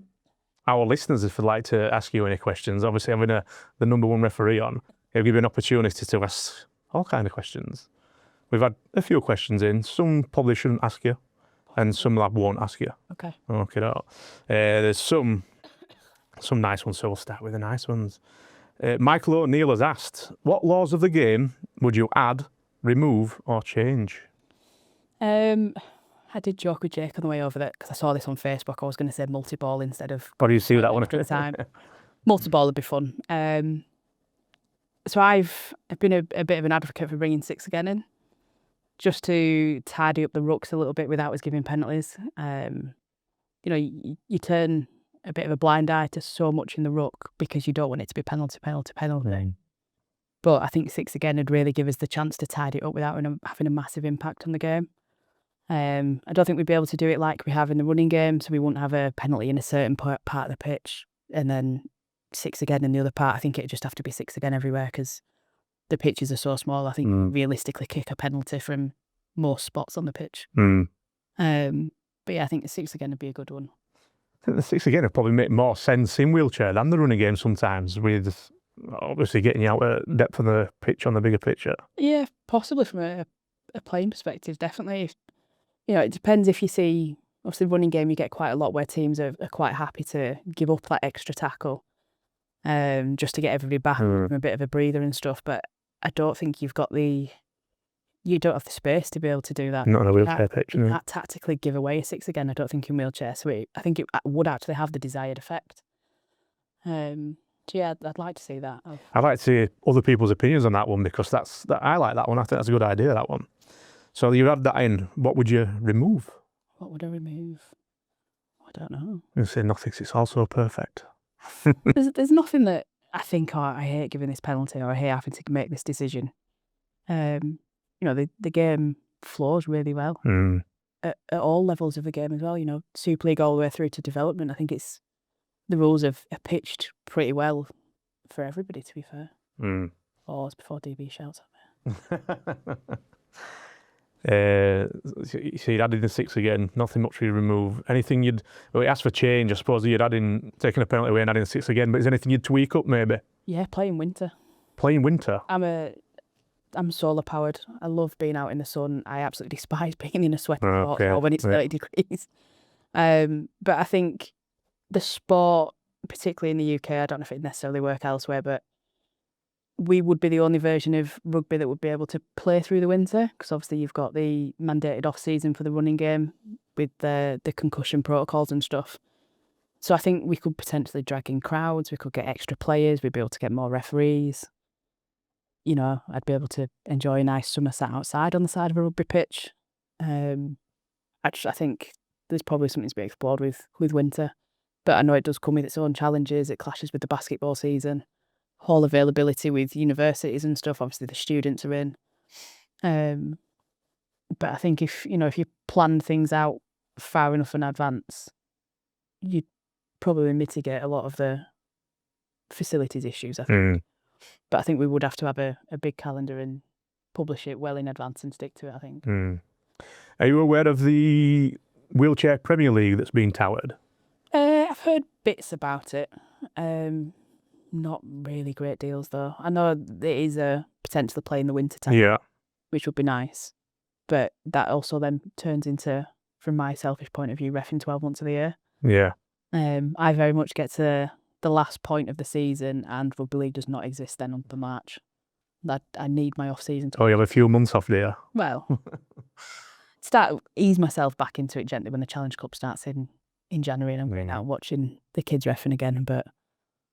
[SPEAKER 1] listeners if they'd like to ask you any questions. Obviously, having the number one referee on, it'll give you an opportunity to ask all kind of questions. We've had a few questions in. Some probably shouldn't ask you, and some lab won't ask you.
[SPEAKER 2] Okay.
[SPEAKER 1] Okay, there's some nice ones, so we'll start with the nice ones. Michael O'Neill has asked, what laws of the game would you add, remove, or change?
[SPEAKER 2] I did joke with Jake on the way over there because I saw this on Facebook. I was going to say multi-ball instead of.
[SPEAKER 1] What do you see with that one?
[SPEAKER 2] At the time, multi-ball would be fun. So I've been a bit of an advocate for bringing six again in, just to tidy up the rucks a little bit without us giving penalties. You turn a bit of a blind eye to so much in the ruck because you don't want it to be penalty. But I think six again would really give us the chance to tidy it up without having a massive impact on the game. I don't think we'd be able to do it like we have in the running game, so we wouldn't have a penalty in a certain part of the pitch and then six again in the other part. I think it'd just have to be six again everywhere because the pitches are so small. I think you can realistically kick a penalty from most spots on the pitch. But yeah, I think the six again would be a good one.
[SPEAKER 1] I think the six again would probably make more sense in wheelchair than the running game sometimes, with obviously getting you out at depth of the pitch on the bigger picture.
[SPEAKER 2] Yeah, possibly from a playing perspective, definitely. It depends if you see, obviously running game you get quite a lot where teams are quite happy to give up that extra tackle just to get everybody back from a bit of a breather and stuff, but I don't think you don't have the space to be able to do that.
[SPEAKER 1] Not on a wheelchair pitch.
[SPEAKER 2] You can't tactically give away a six again, I don't think, in wheelchair, so I think it would actually have the desired effect. So yeah, I'd like to see that.
[SPEAKER 1] I'd like to see other people's opinions on that one because I like that one. I think that's a good idea, that one. So you add that in. What would you remove?
[SPEAKER 2] What would I remove? I don't know.
[SPEAKER 1] You say nothing. It's also perfect.
[SPEAKER 2] There's nothing that I think, I hate giving this penalty or I hate having to make this decision. The game flows really well at all levels of the game as well. Super League all the way through to development. I think the rules are pitched pretty well for everybody, to be fair. Pause before DB shouts at me.
[SPEAKER 1] So you'd add in the six again, nothing much you remove. Anything you ask for change, I suppose you'd add in taking a penalty away and adding six again, but is there anything you'd tweak up maybe?
[SPEAKER 2] Yeah, playing winter.
[SPEAKER 1] Playing winter?
[SPEAKER 2] I'm solar powered. I love being out in the sun. I absolutely despise being in a sweaty sport or when it's 30 degrees. But I think the sport, particularly in the UK, I don't know if it'd necessarily work elsewhere, but we would be the only version of rugby that would be able to play through the winter because obviously you've got the mandated off-season for the running game with the concussion protocols and stuff. So I think we could potentially drag in crowds, we could get extra players, we'd be able to get more referees. I'd be able to enjoy a nice summer sat outside on the side of a rugby pitch. I think there's probably something to be explored with winter. But I know it does come with its own challenges. It clashes with the basketball season. Hall availability with universities and stuff. Obviously, the students are in. But I think if you plan things out far enough in advance, you'd probably mitigate a lot of the facilities issues, I think. But I think we would have to have a big calendar and publish it well in advance and stick to it, I think.
[SPEAKER 1] Are you aware of the Wheelchair Premier League that's been touted?
[SPEAKER 2] I've heard bits about it. Not really great deals, though. I know there is a potential to play in the winter time, which would be nice. But that also then turns into, from my selfish point of view, reffing 12 months of the year.
[SPEAKER 1] Yeah.
[SPEAKER 2] I very much get to the last point of the season and Rugby League does not exist then until March. I need my off-season.
[SPEAKER 1] You have a few months off there.
[SPEAKER 2] Well, ease myself back into it gently when the Challenge Cup starts in January and I'm going out watching the kids reffing again. But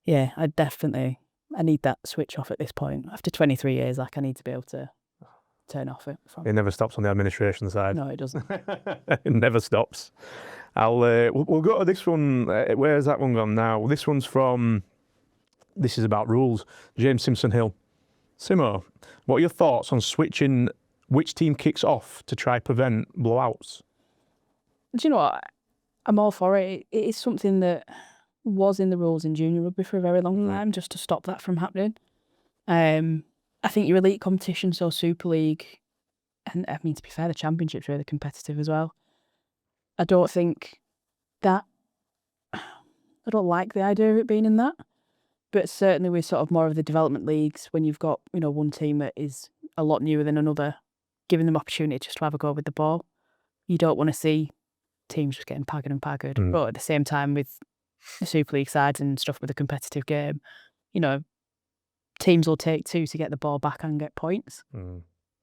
[SPEAKER 2] yeah, I need that switch off at this point. After 23 years, I need to be able to turn off it from.
[SPEAKER 1] It never stops on the administration side.
[SPEAKER 2] No, it doesn't.
[SPEAKER 1] It never stops. We'll go to this one. Where's that one gone now? This is about rules. James Simpson Hill. Simo, what are your thoughts on switching which team kicks off to try prevent blowouts?
[SPEAKER 2] Do you know what? I'm all for it. It is something that was in the rules in junior rugby for a very long time, just to stop that from happening. I think your elite competition, so Super League, and I mean, to be fair, the Championship's really competitive as well. I don't think that, I don't like the idea of it being in that, but certainly with sort of more of the development leagues, when you've got, one team that is a lot newer than another, giving them opportunity just to have a go with the ball. You don't want to see teams just getting paggered and paggered. But at the same time, with the Super League sides and stuff with a competitive game, teams will take two to get the ball back and get points,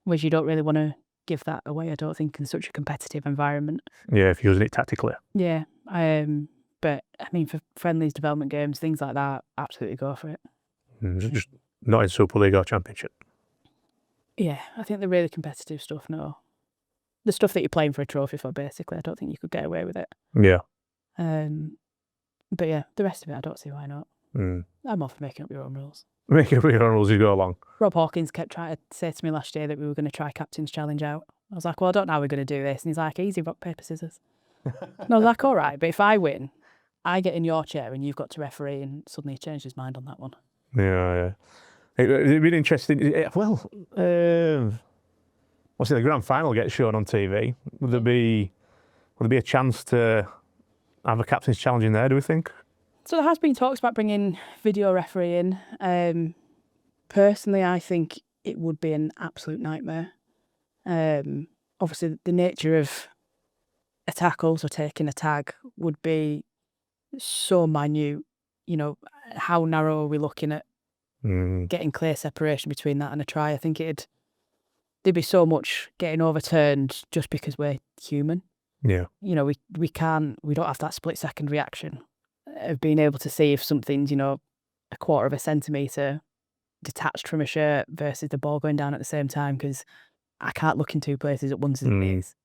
[SPEAKER 2] which you don't really want to give that away, I don't think, in such a competitive environment.
[SPEAKER 1] Yeah, if you're using it tactically.
[SPEAKER 2] Yeah. But, I mean, for friendlies, development games, things like that, absolutely go for it.
[SPEAKER 1] Just not in Super League or Championship.
[SPEAKER 2] Yeah, I think the really competitive stuff, no. The stuff that you're playing for a trophy for, basically, I don't think you could get away with it.
[SPEAKER 1] Yeah.
[SPEAKER 2] But yeah, the rest of it, I don't see why not. I'm all for making up your own rules.
[SPEAKER 1] Make up your own rules as you go along.
[SPEAKER 2] Rob Hawkins kept trying to say to me last year that we were going to try Captain's Challenge out. I was like, well, I don't know how we're going to do this. And he's like, easy, rock, paper, scissors. And I was like, all right, but if I win, I get in your chair and you've got to referee, and suddenly he changed his mind on that one.
[SPEAKER 1] Yeah. It'd be interesting. The grand final gets shown on TV. Would there be a chance to have a Captain's Challenge in there, do we think?
[SPEAKER 2] So there has been talks about bringing video refereeing. Personally, I think it would be an absolute nightmare. Obviously, the nature of a tackle, so taking a tag, would be so minute. How narrow are we looking at getting clear separation between that and a try? I think there'd be so much getting overturned just because we're human.
[SPEAKER 1] Yeah.
[SPEAKER 2] We don't have that split second reaction of being able to see if something's, a quarter of a centimetre detached from a shirt versus the ball going down at the same time, because I can't look in two places at once as it is.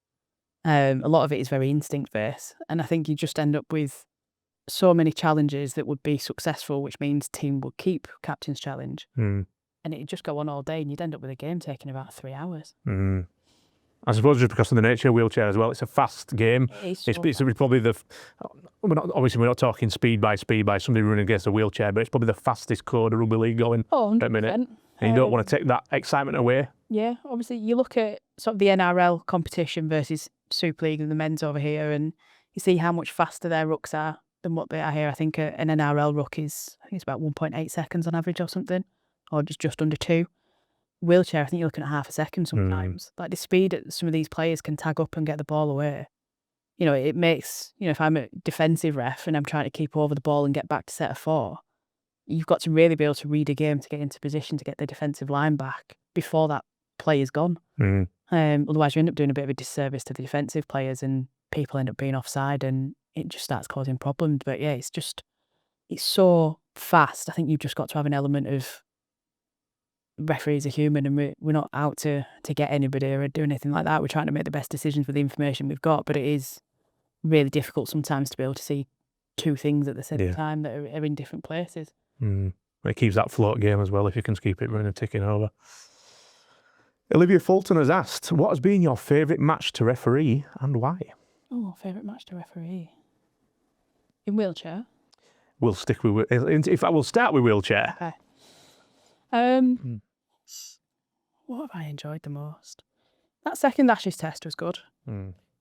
[SPEAKER 2] A lot of it is very instinct based, and I think you just end up with so many challenges that would be successful, which means team would keep Captain's Challenge, and it'd just go on all day, and you'd end up with a game taking about 3 hours.
[SPEAKER 1] I suppose just because of the nature of wheelchair as well, it's a fast game.
[SPEAKER 2] It's
[SPEAKER 1] probably we're not talking speed by somebody running against a wheelchair, but it's probably the fastest code of Rugby League going at a minute. And you don't want to take that excitement away.
[SPEAKER 2] Yeah, obviously you look at sort of the NRL competition versus Super League and the men's over here, and you see how much faster their rucks are than what they are here. I think an NRL ruck is, it's about 1.8 seconds on average or something, or just under 2. Wheelchair, I think you're looking at half a second sometimes. Like the speed that some of these players can tag up and get the ball away. It makes, if I'm a defensive ref and I'm trying to keep over the ball and get back to set of 4, you've got to really be able to read a game to get into position to get the defensive line back before that play is gone. Otherwise you end up doing a bit of a disservice to the defensive players and people end up being offside and it just starts causing problems. But yeah, it's so fast. I think you've just got to have an element of referees are human, and we're not out to get anybody or do anything like that. We're trying to make the best decisions with the information we've got, but it is really difficult sometimes to be able to see two things at the same time that are in different places.
[SPEAKER 1] It keeps that float game as well, if you can keep it running and ticking over. Olivia Fulton has asked, what has been your favourite match to referee and why?
[SPEAKER 2] Oh, favourite match to referee? In wheelchair?
[SPEAKER 1] We'll stick with, in fact, we'll start with wheelchair.
[SPEAKER 2] Okay. What have I enjoyed the most? That second Ashes test was good.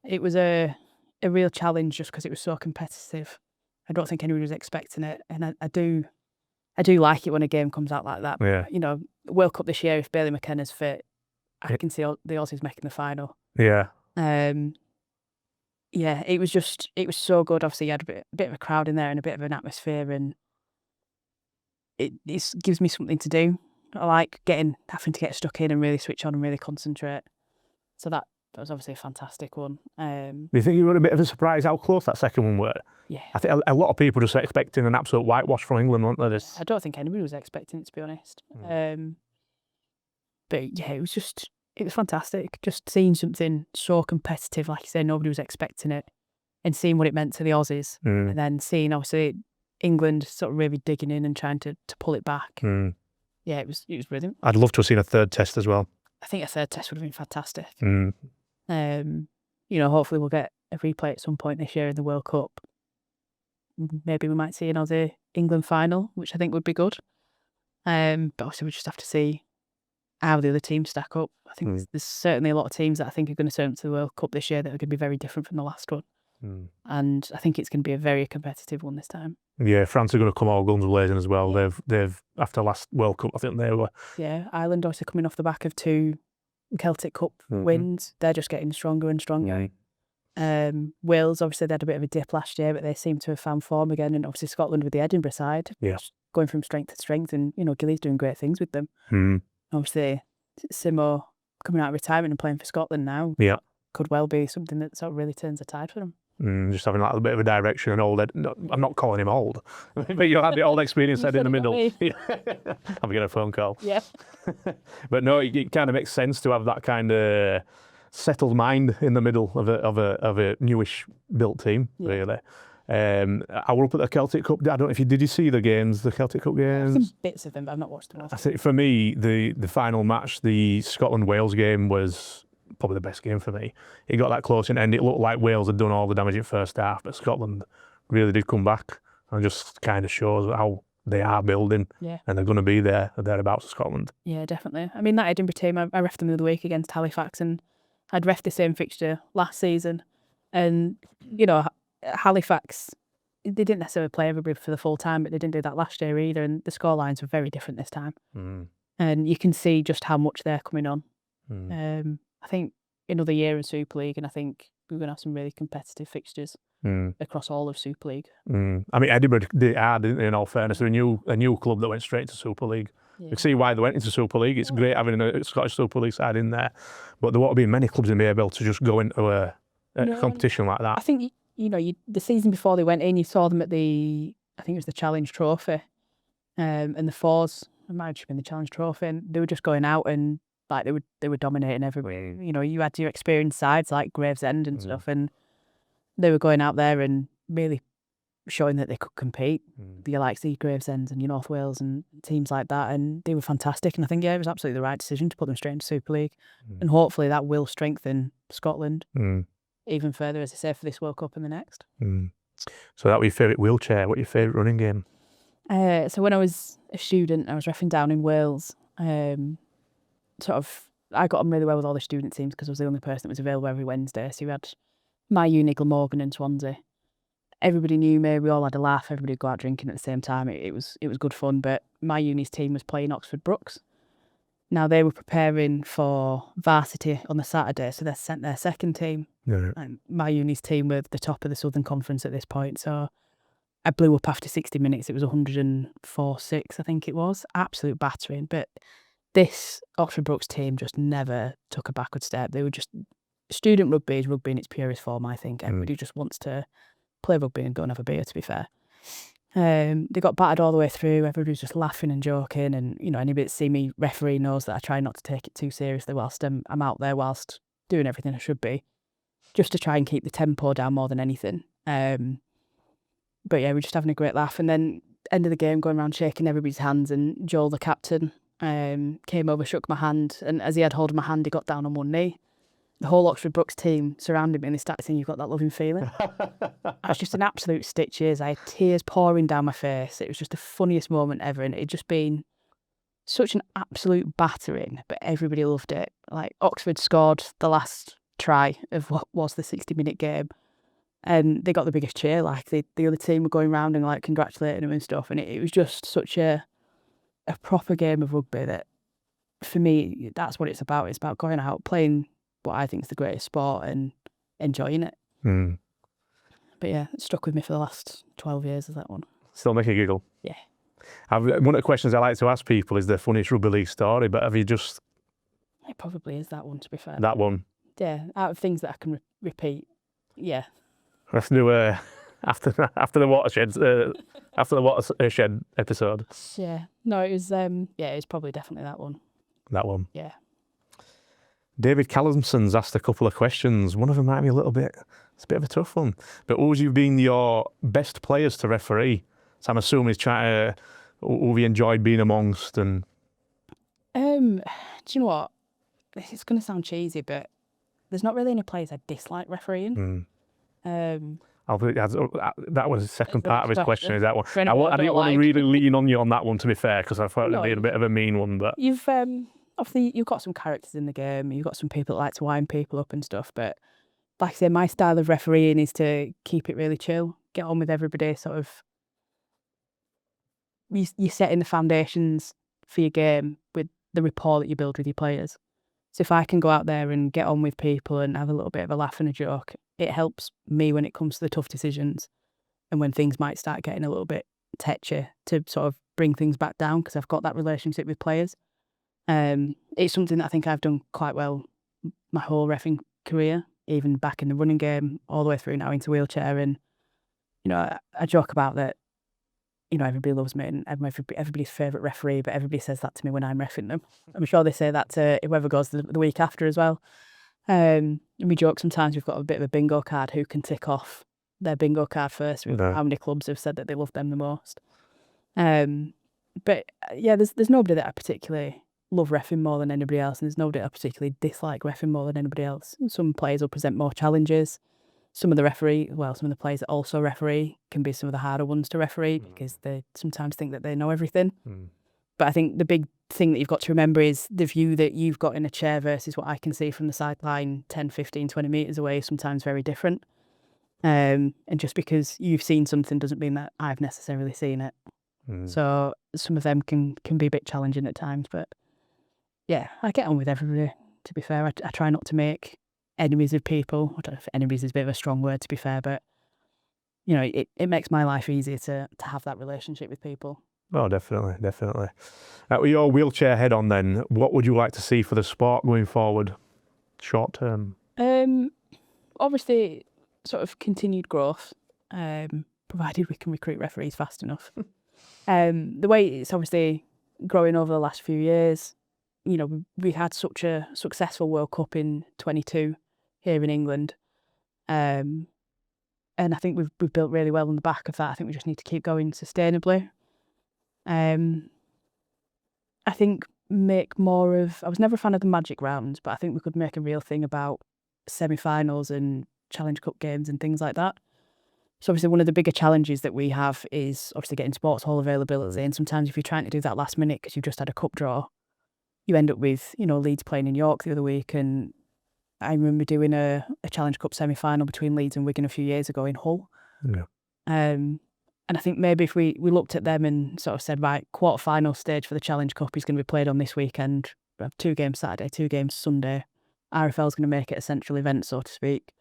[SPEAKER 2] It was a real challenge just because it was so competitive. I don't think anyone was expecting it, and I do like it when a game comes out like that.
[SPEAKER 1] Yeah.
[SPEAKER 2] World Cup this year, if Bailey McKenna's fit, I can see the Aussies making the final.
[SPEAKER 1] Yeah.
[SPEAKER 2] Yeah, it was so good. Obviously, you had a bit of a crowd in there and a bit of an atmosphere, and it gives me something to do. I like having to get stuck in and really switch on and really concentrate. So that was obviously a fantastic one.
[SPEAKER 1] Do you think you were a bit of a surprise how close that second one were?
[SPEAKER 2] Yeah.
[SPEAKER 1] I think a lot of people just expecting an absolute whitewash from England, weren't they?
[SPEAKER 2] I don't think anybody was expecting it, to be honest. But yeah, it It was fantastic. Just seeing something so competitive, like you say, nobody was expecting it, and seeing what it meant to the Aussies, and then seeing obviously England sort of really digging in and trying to pull it back. Yeah, it was brilliant.
[SPEAKER 1] I'd love to have seen a third test as well.
[SPEAKER 2] I think a third test would have been fantastic. Hopefully we'll get a replay at some point this year in the World Cup. Maybe we might see an Aussie England final, which I think would be good. But obviously we just have to see how the other teams stack up. I think there's certainly a lot of teams that I think are going to turn up to the World Cup this year that are going to be very different from the last one. And I think it's going to be a very competitive one this time.
[SPEAKER 1] Yeah, France are going to come all guns blazing as well. They've after last World Cup, I think they were.
[SPEAKER 2] Yeah, Ireland obviously coming off the back of 2 Celtic Cup wins. They're just getting stronger and stronger. Wales, obviously they had a bit of a dip last year, but they seem to have found form again. And obviously Scotland with the Edinburgh side, going from strength to strength, and Gilly's doing great things with them. Obviously Simo coming out of retirement and playing for Scotland now. Could well be something that sort of really turns the tide for them.
[SPEAKER 1] Just having like a bit of a direction and old. I'm not calling him old, but you had the old experience head in the middle. I'm getting a phone call.
[SPEAKER 2] Yeah.
[SPEAKER 1] But no, it kind of makes sense to have that kind of settled mind in the middle of a newish built team, really. I was up at the Celtic Cup. I don't know if did you see the games, the Celtic Cup games?
[SPEAKER 2] I've seen bits of them, but I've not watched them all.
[SPEAKER 1] I think for me, the final match, the Scotland-Wales game, was probably the best game for me. It got that close, and it looked like Wales had done all the damage in first half, but Scotland really did come back, and just kind of shows how they are building, and they're going to be there or thereabouts of Scotland.
[SPEAKER 2] Yeah, definitely. I mean, that Edinburgh team, I reffed them the other week against Halifax, and I'd reffed the same fixture last season, and Halifax, they didn't necessarily play everybody for the full time, but they didn't do that last year either, and the scorelines were very different this time. And you can see just how much they're coming on. I think another year in Super League, and I think we're going to have some really competitive fixtures across all of Super League.
[SPEAKER 1] I mean, Edinburgh, they are, in all fairness, they're a new club that went straight to Super League. You can see why they went into Super League. It's great having a Scottish Super League side in there, but there won't be many clubs in the able to just go into a competition like that.
[SPEAKER 2] I think the season before they went in, you saw them at I think it was the Challenge Trophy, and the Fours. It might have just been the Challenge Trophy, and they were just going out and like they were dominating everybody. You had your experienced sides like Gravesend and stuff, and they were going out there and really showing that they could compete. The likes of Gravesend and North Wales and teams like that, and they were fantastic. And I think it was absolutely the right decision to put them straight into Super League, and hopefully that will strengthen Scotland even further, as I say, for this World Cup and the next.
[SPEAKER 1] So that was your favourite wheelchair. What's your favourite running game?
[SPEAKER 2] So when I was a student, I was reffing down in Wales. I got on really well with all the student teams because I was the only person that was available every Wednesday. So you had my uni, Glamorgan and Swansea. Everybody knew me. We all had a laugh. Everybody would go out drinking at the same time. It was good fun. But my uni's team was playing Oxford Brooks. Now they were preparing for varsity on the Saturday, so they sent their second team. And my uni's team were the top of the Southern Conference at this point. So I blew up after 60 minutes. It was 104-6, I think it was. Absolute battering. But this Oxford Brooks team just never took a backward step. They were just student rugby is rugby in its purest form, I think. Everybody just wants to play rugby and go and have a beer, to be fair. They got battered all the way through. Everybody was just laughing and joking, and anybody that see me referee knows that I try not to take it too seriously whilst I'm out there, whilst doing everything I should be, just to try and keep the tempo down more than anything. But yeah, we're just having a great laugh, and then end of the game, going around shaking everybody's hands, and Joel, the captain, came over, shook my hand, and as he had hold of my hand, he got down on one knee. The whole Oxford Brooks team surrounded me, and they started saying, "You've got that loving feeling." It was just an absolute stitches. I had tears pouring down my face. It was just the funniest moment ever, and it'd just been such an absolute battering, but everybody loved it. Like, Oxford scored the last try of what was the 60-minute game, and they got the biggest cheer. Like, the other team were going round and like congratulating them and stuff, and it was just such a proper game of rugby that, for me, that's what it's about. It's about going out, playing what I think is the greatest sport and enjoying it. But yeah, it stuck with me for the last 12 years, is that one.
[SPEAKER 1] Still make a giggle?
[SPEAKER 2] Yeah.
[SPEAKER 1] One of the questions I like to ask people is the funniest rugby league story, but have you just...
[SPEAKER 2] It probably is that one, to be fair.
[SPEAKER 1] That one?
[SPEAKER 2] Yeah, out of things that I can repeat, yeah.
[SPEAKER 1] Let's do after the watershed episode.
[SPEAKER 2] Yeah. No, it was, it was probably definitely that one.
[SPEAKER 1] That one?
[SPEAKER 2] Yeah.
[SPEAKER 1] David Callumson's asked a couple of questions. One of them might be a little bit, it's a bit of a tough one. But who have you been your best players to referee? So I'm assuming he's trying to, who have you enjoyed being amongst? And
[SPEAKER 2] Do you know what? It's going to sound cheesy, but there's not really any players I dislike refereeing.
[SPEAKER 1] that was the second part of his question, is that one.
[SPEAKER 2] For anyone
[SPEAKER 1] I didn't want to
[SPEAKER 2] like.
[SPEAKER 1] really lean on you on that one, to be fair, because I thought
[SPEAKER 2] No,
[SPEAKER 1] it'd be a bit of a mean one. But
[SPEAKER 2] You've obviously you've got some characters in the game. You've got some people that like to wind people up and stuff. But like I say, my style of refereeing is to keep it really chill, get on with everybody. Sort of, you're setting the foundations for your game with the rapport that you build with your players. So if I can go out there and get on with people and have a little bit of a laugh and a joke, it helps me when it comes to the tough decisions and when things might start getting a little bit tetchy, to sort of bring things back down, because I've got that relationship with players. It's something that I think I've done quite well my whole reffing career, even back in the running game, all the way through now into wheelchair. And, you know, I joke about that, you know, everybody loves me and I'm everybody's favourite referee, but everybody says that to me when I'm reffing them. I'm sure they say that to whoever goes the week after as well. And we joke sometimes we've got a bit of a bingo card, who can tick off their bingo card first with how many clubs have said that they love them the most. But yeah, there's nobody that I particularly love reffing more than anybody else, and there's nobody I particularly dislike reffing more than anybody else. Some players will present more challenges. Some of the players that also referee can be some of the harder ones to referee because they sometimes think that they know everything. But I think the big thing that you've got to remember is the view that you've got in a chair versus what I can see from the sideline 10, 15, 20 metres away is sometimes very different. And just because you've seen something doesn't mean that I've necessarily seen it. So some of them can be a bit challenging at times, but yeah, I get on with everybody, to be fair. I try not to make enemies of people. I don't know if enemies is a bit of a strong word, to be fair, but you know, it makes my life easier to have that relationship with people.
[SPEAKER 1] Oh, definitely. With your wheelchair head on then, what would you like to see for the sport going forward, short term?
[SPEAKER 2] Obviously, sort of continued growth, provided we can recruit referees fast enough. The way it's obviously growing over the last few years, you know, we had such a successful World Cup in 22 here in England. And I think we've built really well on the back of that. I think we just need to keep going sustainably. I think make more of, I was never a fan of the magic rounds, but I think we could make a real thing about semi-finals and Challenge Cup games and things like that. So obviously one of the bigger challenges that we have is obviously getting sports hall availability. And sometimes if you're trying to do that last minute because you've just had a cup draw, you end up with, you know, Leeds playing in York the other week. And I remember doing a Challenge Cup semi-final between Leeds and Wigan a few years ago in Hull.
[SPEAKER 1] Yeah.
[SPEAKER 2] And I think maybe if we looked at them and sort of said, right, quarter-final stage for the Challenge Cup is going to be played on this weekend. We have 2 games Saturday, 2 games Sunday. RFL's going to make it a central event, so to speak.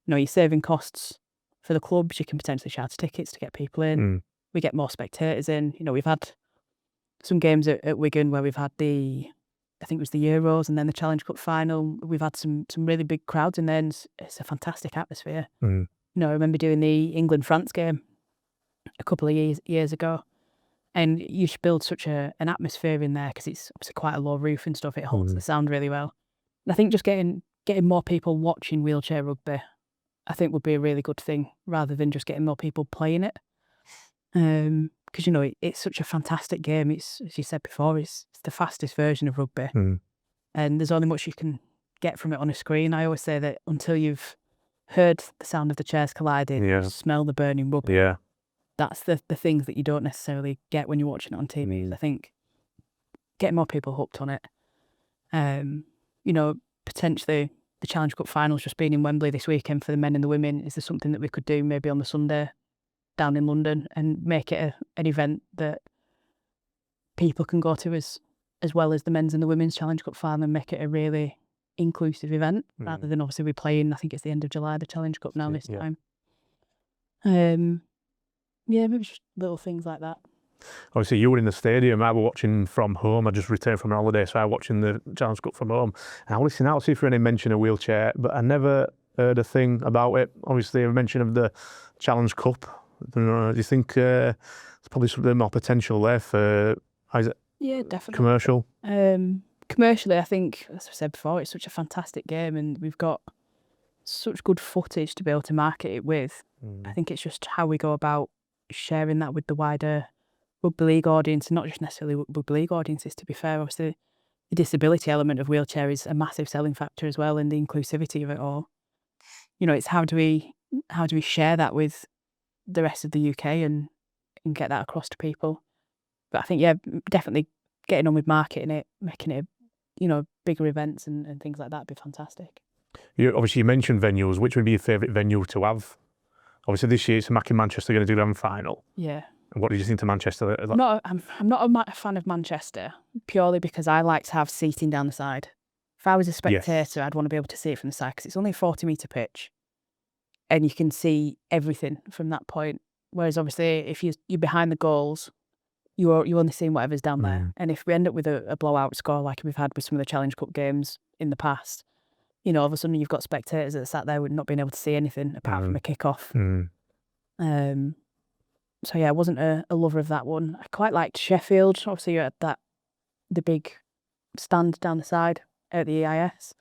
[SPEAKER 2] You know, you're saving costs for the clubs. You can potentially charge tickets to get people in. We get more spectators in. You know, we've had some games at Wigan where we've had I think it was the Euros and then the Challenge Cup final. We've had some really big crowds in there, and it's a fantastic atmosphere. You know, I remember doing the England-France game a couple of years ago, and you should build such an atmosphere in there because it's obviously quite a low roof and stuff. It holds the sound really well. And I think just getting more people watching wheelchair rugby, I think would be a really good thing, rather than just getting more people playing it. Because, you know, it's such a fantastic game. It's, as you said before, it's the fastest version of rugby. And there's only much you can get from it on a screen. I always say that until you've heard the sound of the chairs colliding, smell the burning rubber, that's the things that you don't necessarily get when you're watching it on TV. I think getting more people hooked on it. You know, potentially the Challenge Cup finals just being in Wembley this weekend for the men and the women. Is there something that we could do maybe on the Sunday down in London and make it an event that people can go to as well as the men's and the women's Challenge Cup final, and make it a really inclusive event rather than obviously we playing, I think it's the end of July, the Challenge Cup now this time. Yeah, maybe just little things like that.
[SPEAKER 1] Obviously, you were in the stadium. I was watching from home. I just returned from a holiday, so I was watching the Challenge Cup from home. And I was listening out to see if there any mention of wheelchair, but I never heard a thing about it. Obviously, a mention of the Challenge Cup. Do you think there's probably some more potential there for
[SPEAKER 2] Yeah, definitely.
[SPEAKER 1] commercial?
[SPEAKER 2] commercially, I think, as I said before, it's such a fantastic game, and we've got such good footage to be able to market it with. I think it's just how we go about sharing that with the wider rugby league audience, and not just necessarily rugby league audiences. To be fair, obviously, the disability element of wheelchair is a massive selling factor as well, and the inclusivity of it all. You know, it's how do we share that with the rest of the UK and get that across to people. But I think, yeah, definitely getting on with marketing it, making it, bigger events and things like that would be fantastic.
[SPEAKER 1] You mentioned venues. Which would be your favourite venue to have? Obviously, this year it's Mac in Manchester going to do the grand final.
[SPEAKER 2] Yeah.
[SPEAKER 1] And what did you think to Manchester?
[SPEAKER 2] I'm not a fan of Manchester, purely because I like to have seating down the side. If I was a spectator, I'd want to be able to see it from the side, because it's only a 40-metre pitch and you can see everything from that point. Whereas obviously if you're behind the goals, you're only seeing whatever's down there. And if we end up with a blowout score like we've had with some of the Challenge Cup games in the past, all of a sudden you've got spectators that sat there with not being able to see anything apart from a kick-off. So yeah, I wasn't a lover of that one. I quite liked Sheffield. Obviously you had the big stand down the side at the EIS.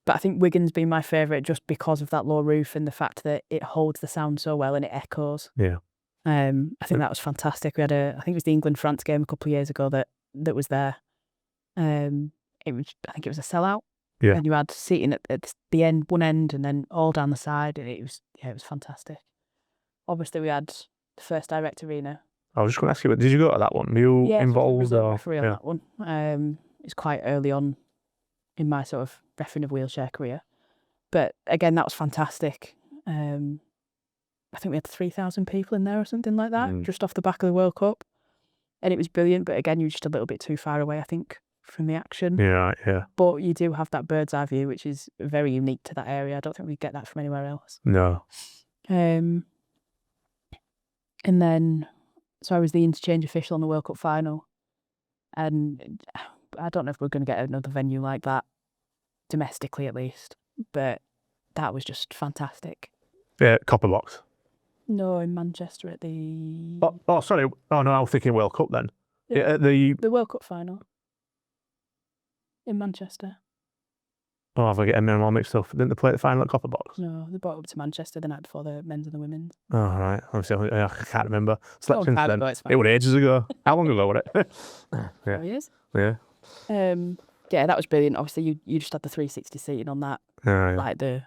[SPEAKER 2] But I think Wigan's been my favourite just because of that low roof and the fact that it holds the sound so well and it echoes.
[SPEAKER 1] Yeah.
[SPEAKER 2] I think that was fantastic. We had I think it was the England-France game a couple of years ago that was there. I think it was a sellout.
[SPEAKER 1] Yeah.
[SPEAKER 2] And you had seating at the end, one end, and then all down the side, and it was fantastic. Obviously, we had the first direct arena.
[SPEAKER 1] I was just going to ask you, did you go to that one? Were you involved?
[SPEAKER 2] I was referee on that one. It's quite early on in my sort of refereeing of wheelchair career. But again, that was fantastic. I think we had 3,000 people in there or something like that, just off the back of the World Cup. And it was brilliant, but again, you're just a little bit too far away, I think, from the action.
[SPEAKER 1] Yeah.
[SPEAKER 2] But you do have that bird's eye view, which is very unique to that area. I don't think we get that from anywhere else.
[SPEAKER 1] No.
[SPEAKER 2] And then, so I was the interchange official on the World Cup final. And I don't know if we're going to get another venue like that, domestically at least. But that was just fantastic.
[SPEAKER 1] Yeah, Copper Box.
[SPEAKER 2] No, in Manchester at the...
[SPEAKER 1] Oh, sorry. Oh, no, I was thinking World Cup then.
[SPEAKER 2] The World Cup final. In Manchester.
[SPEAKER 1] Oh, have I get them all mixed up? Didn't they play the final at Copper Box?
[SPEAKER 2] No, they brought it up to Manchester the night before the men's and the women's.
[SPEAKER 1] Oh, right. Obviously, I can't remember. Slept since then.
[SPEAKER 2] It's fine.
[SPEAKER 1] It was ages ago. How long ago was it?
[SPEAKER 2] Yeah. 4 years.
[SPEAKER 1] Yeah.
[SPEAKER 2] Yeah, that was brilliant. Obviously, you just had the 360 seating on that.
[SPEAKER 1] Yeah.
[SPEAKER 2] Like the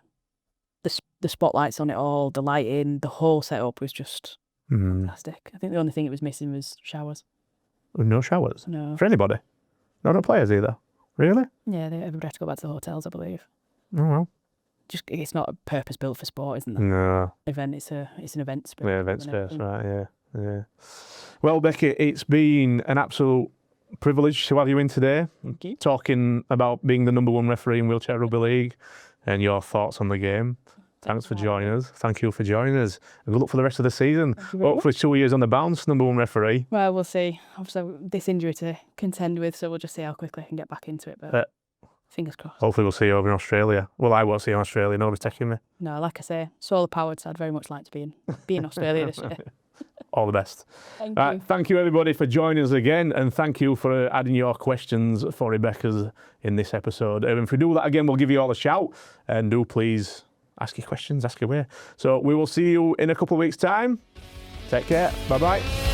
[SPEAKER 2] spotlights on it all, the lighting, the whole setup was just fantastic. I think the only thing it was missing was showers.
[SPEAKER 1] No showers?
[SPEAKER 2] No.
[SPEAKER 1] For anybody? No players either? Really?
[SPEAKER 2] Yeah, everybody had to go back to the hotels, I believe.
[SPEAKER 1] Oh, well.
[SPEAKER 2] Just, it's not a purpose built for sport, isn't it?
[SPEAKER 1] No.
[SPEAKER 2] Event, it's an event space.
[SPEAKER 1] Yeah, event space, right, yeah. Well, Becky, it's been an absolute privilege to have you in today.
[SPEAKER 2] Thank you.
[SPEAKER 1] Talking about being the #1 referee in Wheelchair Rugby League and your thoughts on the game. Thanks for joining us. Thank you for joining us. And good luck for the rest of the season. Hopefully 2 years on the bounce, #1 referee.
[SPEAKER 2] Well, we'll see. Obviously, this injury to contend with, so we'll just see how quickly I can get back into it. But fingers crossed.
[SPEAKER 1] Hopefully we'll see you over in Australia. Well, I won't see you in Australia. Nobody's taking me.
[SPEAKER 2] No, like I say, solar powered, so I'd very much like to be in Australia this year.
[SPEAKER 1] All the best.
[SPEAKER 2] Thank you.
[SPEAKER 1] Thank you, everybody, for joining us again. And thank you for adding your questions for Rebecca's in this episode. If we do that again, we'll give you all a shout. And do please ask your questions, ask away. So we will see you in a couple of weeks' time. Take care. Bye-bye.